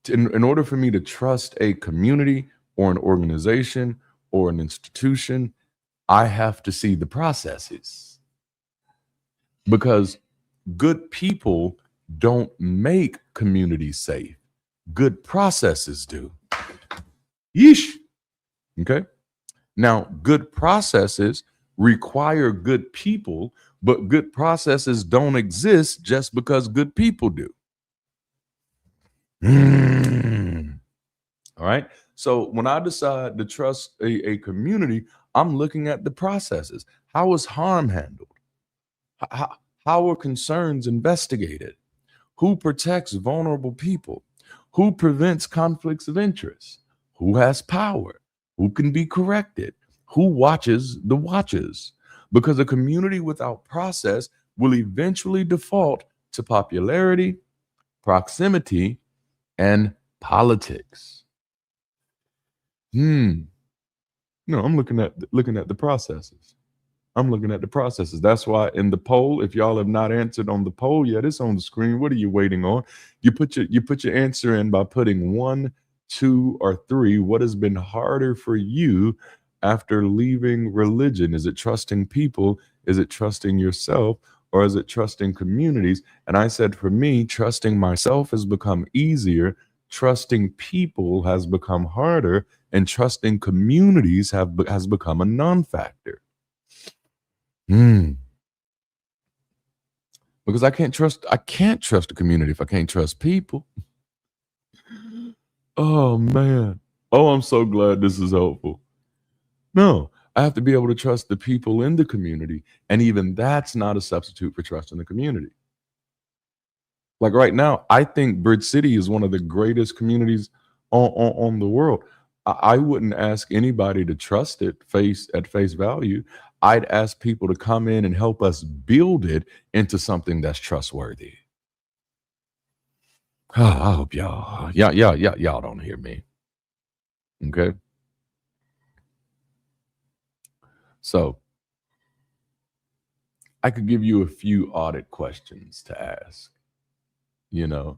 In order for me to trust a community or an organization or an institution, I have to see the processes, because good people don't make communities safe. Good processes do. Yeesh. Okay. Now, good processes require good people, but good processes don't exist just because good people do. All right. So when I decide to trust a community, I'm looking at the processes. How is harm handled? How are concerns investigated? Who protects vulnerable people? Who prevents conflicts of interest? Who has power? Who can be corrected? Who watches the watchers? Because a community without process will eventually default to popularity, proximity, and politics. No, I'm looking at the processes. I'm looking at the processes. That's why in the poll, if y'all have not answered on the poll yet, it's on the screen. What are you waiting on? You put your answer in by putting 1, 2, or 3. What has been harder for you after leaving religion? Is it trusting people? Is it trusting yourself? Or is it trusting communities? And I said, for me, trusting myself has become easier. Trusting people has become harder, and trusting communities has become a non-factor. Because I can't trust a community if I can't trust people. Oh man. Oh, I'm so glad this is helpful. No, I have to be able to trust the people in the community, and even that's not a substitute for trusting the community. Like right now, I think Bridge City is one of the greatest communities on the world. I wouldn't ask anybody to trust it at face value. I'd ask people to come in and help us build it into something that's trustworthy. I hope y'all don't hear me. Okay. So I could give you a few audit questions to ask. You know,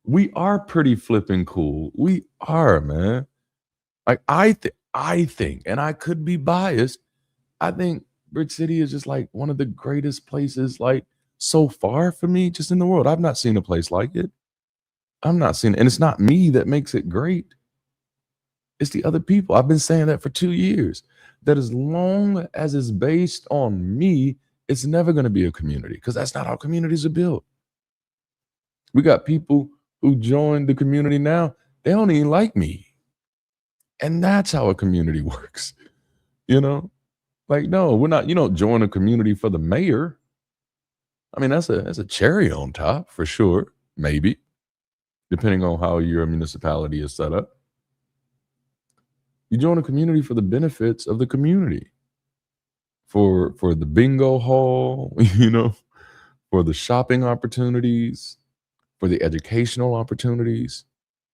we are pretty flipping cool. We are, man. Like I think, and I could be biased, I think Bridge City is just like one of the greatest places, like so far for me, just in the world. I've not seen a place like it. I'm not seeing it. And it's not me that makes it great. It's the other people. I've been saying that for 2 years. That as long as it's based on me, it's never going to be a community, because that's not how communities are built. We got people who joined the community now, they don't even like me. And that's how a community works. You know, like, no, we're not, you don't join a community for the mayor. I mean, that's a cherry on top for sure, maybe, depending on how your municipality is set up. You join a community for the benefits of the community, for the bingo hall, for the shopping opportunities, for the educational opportunities,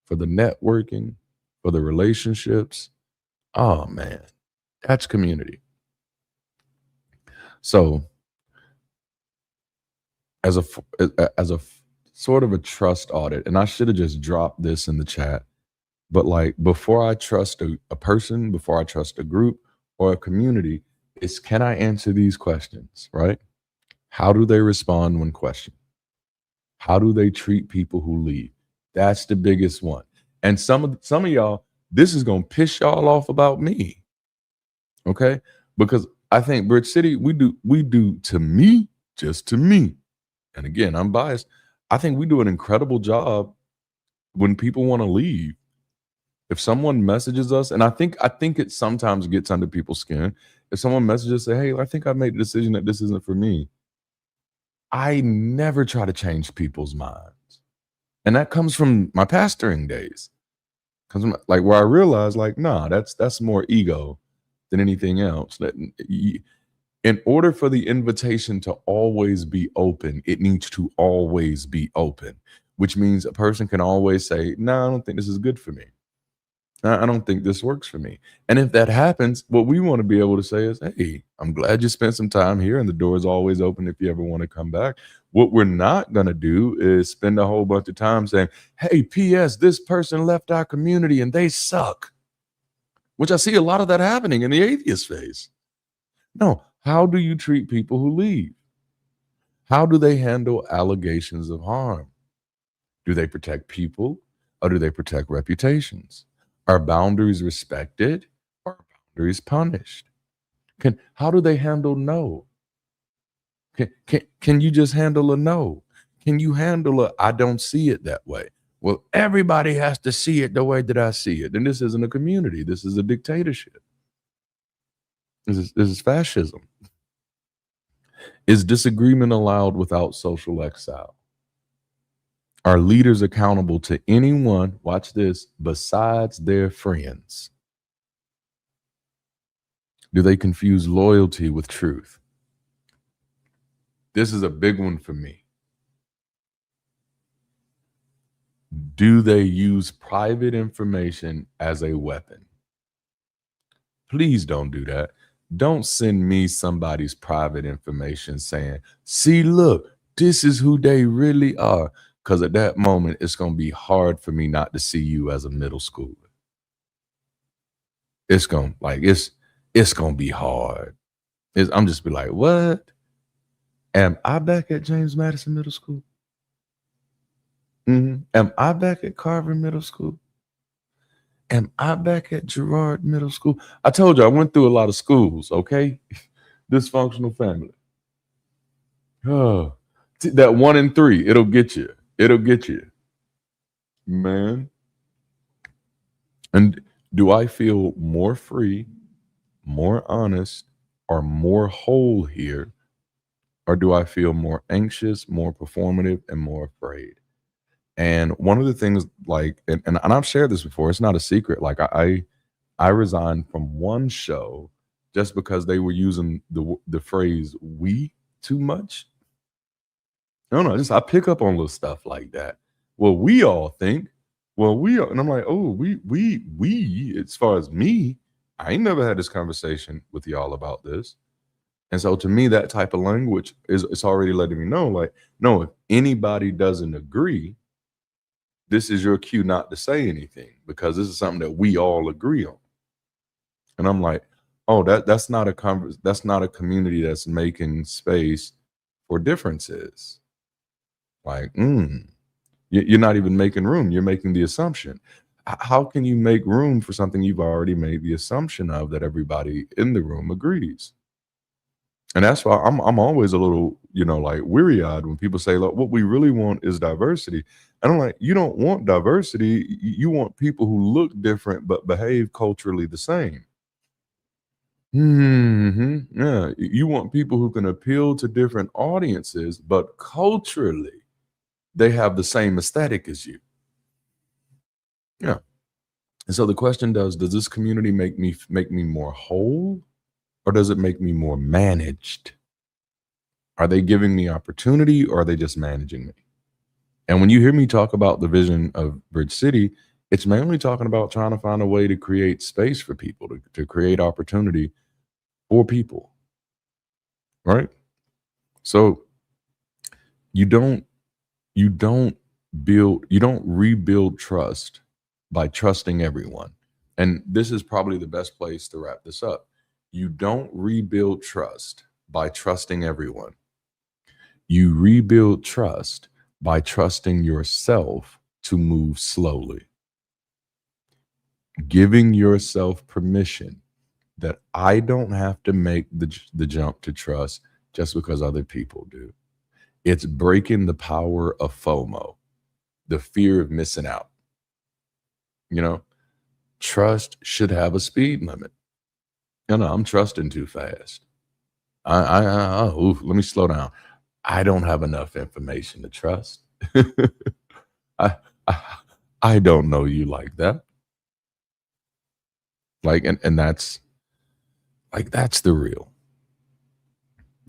for the networking, for the relationships. Oh man, that's community. So, as a sort of a trust audit, and I should have just dropped this in the chat, but like before I trust a person, before I trust a group or a community, is can I answer these questions, right? How do they respond when questioned? How do they treat people who leave? That's the biggest one. And some of y'all, this is gonna piss y'all off about me, okay? Because I think Bridge City, we do to me, just to me. And again, I'm biased. I think we do an incredible job when people want to leave. If someone messages us, and I think it sometimes gets under people's skin. If someone messages, say, "Hey, I think I made the decision that this isn't for me," I never try to change people's minds, and that comes from my pastoring days. Comes from like where I realized, like, nah, that's more ego than anything else. That in order for the invitation to always be open, it needs to always be open, which means a person can always say, "No, I don't think this is good for me. I don't think this works for me." And if that happens, what we want to be able to say is, "Hey, I'm glad you spent some time here and the door is always open if you ever want to come back." What we're not going to do is spend a whole bunch of time saying, "Hey, PS, this person left our community and they suck," which I see a lot of that happening in the atheist phase. No, how do you treat people who leave? How do they handle allegations of harm? Do they protect people or do they protect reputations? Are boundaries respected or are boundaries punished? How do they handle no? Can you just handle a no? Can you handle a I don't see it that way? Well, everybody has to see it the way that I see it. And this isn't a community. This is a dictatorship. This is fascism. Is disagreement allowed without social exile? Are leaders accountable to anyone, watch this, besides their friends? Do they confuse loyalty with truth? This is a big one for me. Do they use private information as a weapon? Please don't do that. Don't send me somebody's private information saying, "See, look, this is who they really are." Because at that moment, it's going to be hard for me not to see you as a middle schooler. It's going to be hard. I'm just be like, "What? Am I back at James Madison Middle School? Am I back at Carver Middle School? Am I back at Girard Middle School?" I told you I went through a lot of schools, okay? Dysfunctional family. Oh, that 1 in 3, it'll get you. It'll get you. Man. And do I feel more free, more honest, or more whole here? Or do I feel more anxious, more performative, and more afraid? And one of the things, like, and I've shared this before, it's not a secret. Like I resigned from one show just because they were using the phrase "we" too much. I don't know, I pick up on little stuff like that. Well, we all think, well, we are, and I'm like, oh, we. As far as me, I ain't never had this conversation with y'all about this. And so to me, that type of language it's already letting me know, like, no, if anybody doesn't agree, this is your cue not to say anything because this is something that we all agree on. And I'm like, oh, that's not a community that's making space for differences. Like, you're not even making room. You're making the assumption. How can you make room for something you've already made the assumption of that everybody in the room agrees? And that's why I'm always a little, like weary-eyed when people say, look, what we really want is diversity. And I'm like, you don't want diversity. You want people who look different but behave culturally the same. Yeah. You want people who can appeal to different audiences, but culturally they have the same aesthetic as you. Yeah. And so the question does this community make me more whole, or does it make me more managed? Are they giving me opportunity, or are they just managing me? And when you hear me talk about the vision of Bridge City, it's mainly talking about trying to find a way to create space for people, to create opportunity for people, right? So you don't you don't you don't rebuild trust by trusting everyone. And this is probably the best place to wrap this up. You don't rebuild trust by trusting everyone. You rebuild trust by trusting yourself to move slowly, giving yourself permission that I don't have to make the jump to trust just because other people do. It's breaking the power of FOMO, the fear of missing out. You know, trust should have a speed limit. I'm trusting too fast. Let me slow down. I don't have enough information to trust. I, I I don't know you like that. Like, and that's like that's the real.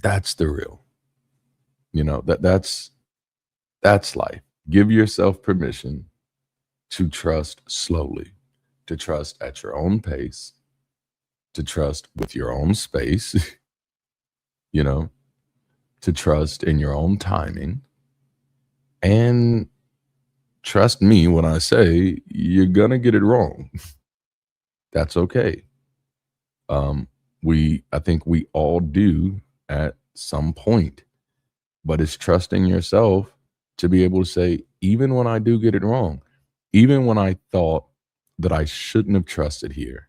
That's the real. That's life. Give yourself permission to trust slowly, to trust at your own pace, to trust with your own space, you know, to trust in your own timing, and trust me when I say you're gonna get it wrong. That's okay. Um, I think we all do at some point, but it's trusting yourself to be able to say, even when I do get it wrong, even when I thought that I shouldn't have trusted here,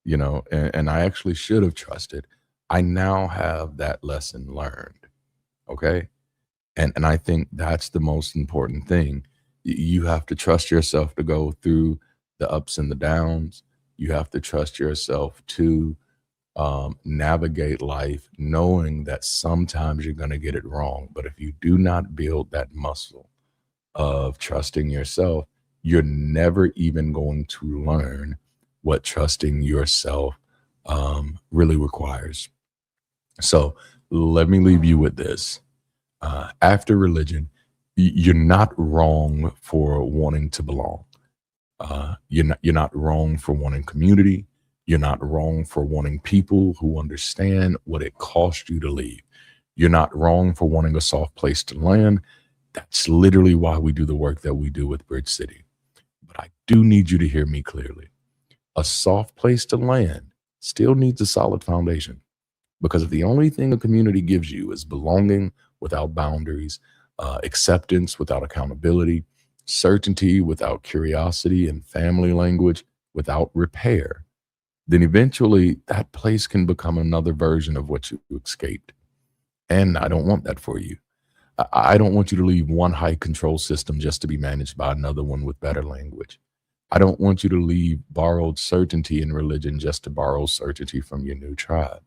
and I actually should have trusted, I now have that lesson learned. Okay. And I think that's the most important thing. You have to trust yourself to go through the ups and the downs. You have to trust yourself to navigate life, knowing that sometimes you're going to get it wrong. But if you do not build that muscle of trusting yourself, you're never even going to learn what trusting yourself really requires. So let me leave you with this. After religion, you're not wrong for wanting to belong. You're not wrong for wanting community. You're not wrong for wanting people who understand what it cost you to leave. You're not wrong for wanting a soft place to land. That's literally why we do the work that we do with Bridge City. But I do need you to hear me clearly. A soft place to land still needs a solid foundation, because if the only thing a community gives you is belonging without boundaries, acceptance without accountability, certainty without curiosity, and family language without repair, then eventually that place can become another version of what you escaped. And I don't want that for you. I don't want you to leave one high control system just to be managed by another one with better language. I don't want you to leave borrowed certainty in religion just to borrow certainty from your new tribe.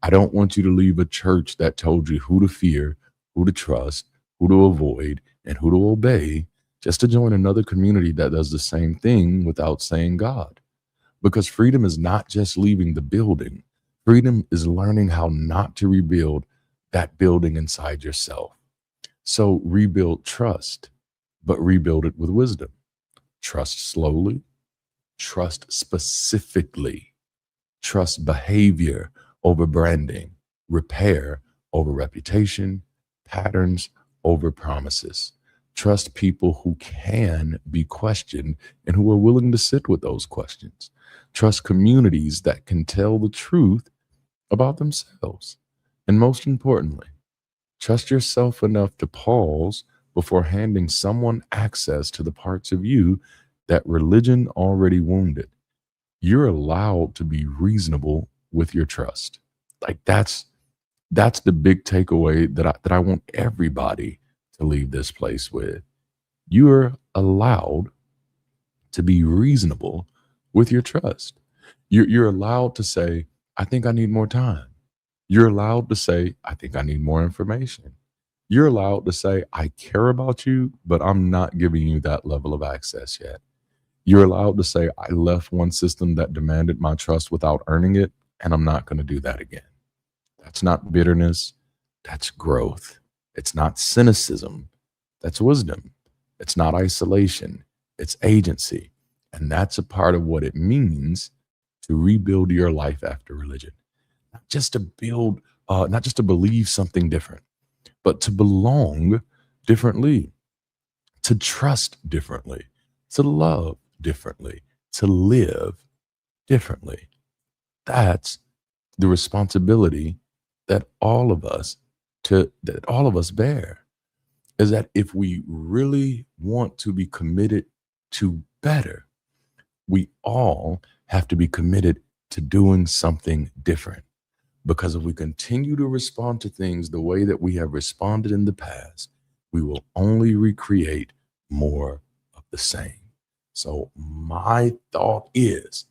I don't want you to leave a church that told you who to fear, who to trust, who to avoid, and who to obey, just to join another community that does the same thing without saying God. Because freedom is not just leaving the building. Freedom is learning how not to rebuild that building inside yourself. So rebuild trust, but rebuild it with wisdom. Trust slowly, trust specifically, trust behavior over branding, repair over reputation, patterns over promises. Trust people who can be questioned and who are willing to sit with those questions. Trust communities that can tell the truth about themselves. And most importantly, trust yourself enough to pause before handing someone access to the parts of you that religion already wounded. You're allowed to be reasonable with your trust. Like That's the big takeaway that I want everybody to leave this place with. You're allowed to be reasonable with your trust. You're allowed to say, I think I need more time. You're allowed to say, I think I need more information. You're allowed to say, I care about you, but I'm not giving you that level of access yet. You're allowed to say, I left one system that demanded my trust without earning it, and I'm not going to do that again. That's not bitterness. That's growth. It's not cynicism. That's wisdom. It's not isolation. It's agency. And that's a part of what it means to rebuild your life after religion. Not just to build, not just to believe something different, but to belong differently, to trust differently, to love differently, to live differently. That's the responsibility that all of us bear, is that if we really want to be committed to better, we all have to be committed to doing something different. Because if we continue to respond to things the way that we have responded in the past, we will only recreate more of the same. So my thought is,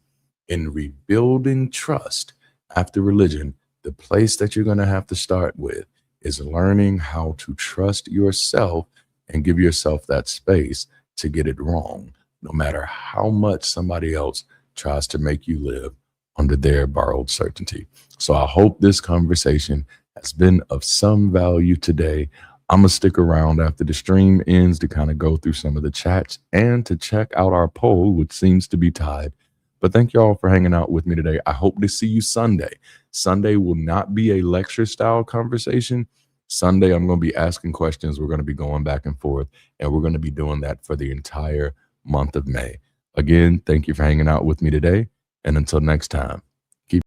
in rebuilding trust after religion, the place that you're going to have to start with is learning how to trust yourself and give yourself that space to get it wrong, no matter how much somebody else tries to make you live under their borrowed certainty. So I hope this conversation has been of some value today. I'm going to stick around after the stream ends to kind of go through some of the chats and to check out our poll, which seems to be tied. But thank you all for hanging out with me today. I hope to see you Sunday. Sunday will not be a lecture style conversation. Sunday, I'm going to be asking questions. We're going to be going back and forth, and we're going to be doing that for the entire month of May. Again, thank you for hanging out with me today. And until next time, keep.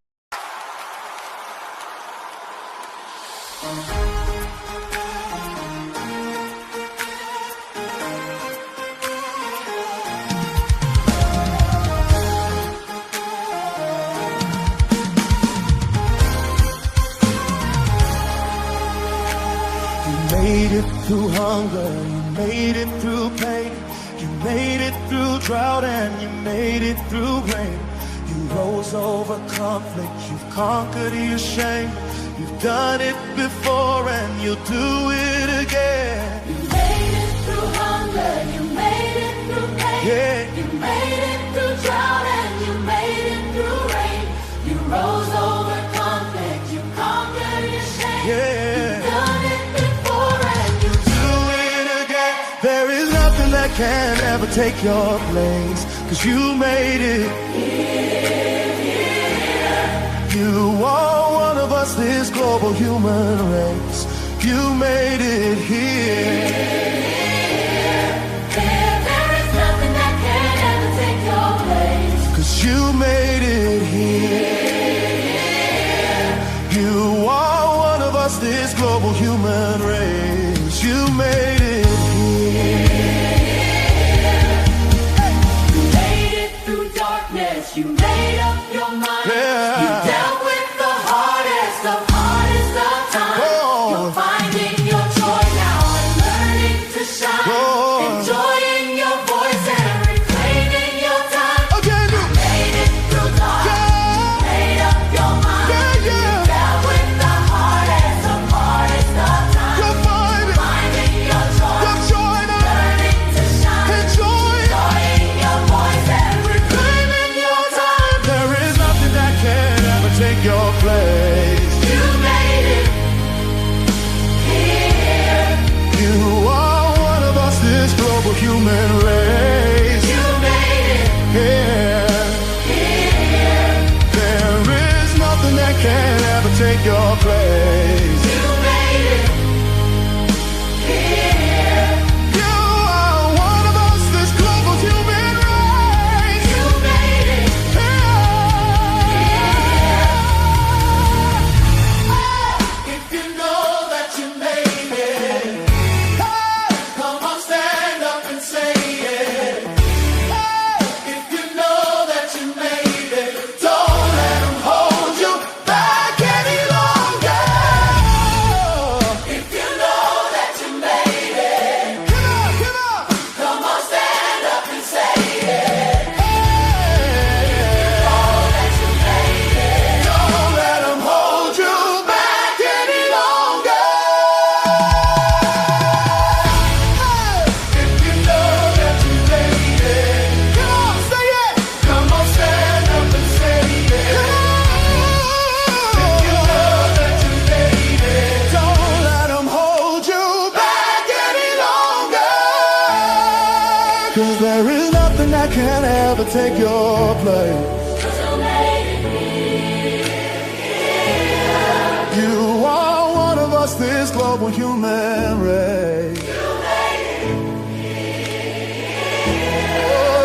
Made it through hunger, you made it through pain, you made it through drought, and you made it through rain. You rose over conflict, you've conquered your shame. You've done it before and you'll do it again. You made it through hunger, you made it through pain, Yeah. you made it through drought, and you made it through rain. You rose over conflict, you conquered your shame. Yeah. You've done it before and you Do it again. There is nothing that can ever take your place, 'cause you made it. You are one of us, this global human race. You made it here. There is nothing that can ever take your place. 'Cause you made it here. You are one of us, this global human race. You made it here. You made it through darkness, you made up your mind. Yeah. You dealt with the hardest of times. Oh. You're finding your joy now and learning to shine. Oh. Enjoying your voice and reclaiming your time. Again, you Made it through darkness, Yeah. made up your mind. Yeah, yeah. You dealt with the hardest of times. You're finding Finding your joy, your joy now. learning to shine. Enjoy. Enjoying your voice and reclaiming your time. There is nothing that can ever take your place. You made it here. You are one of us, this global human race. You made it Yeah. here. There is nothing that can ever take your place. You made it here. You are one of us, this global human race. You made it Yeah. If you know that you made it, Hey, come on, stand up and say it. hey. If you know that you made it, don't let them hold you back any longer. place. You are one of us, this global human race.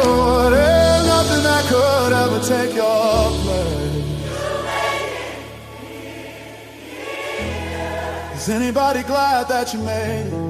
Oh, there's nothing that could ever take your place. Is anybody glad that you made it?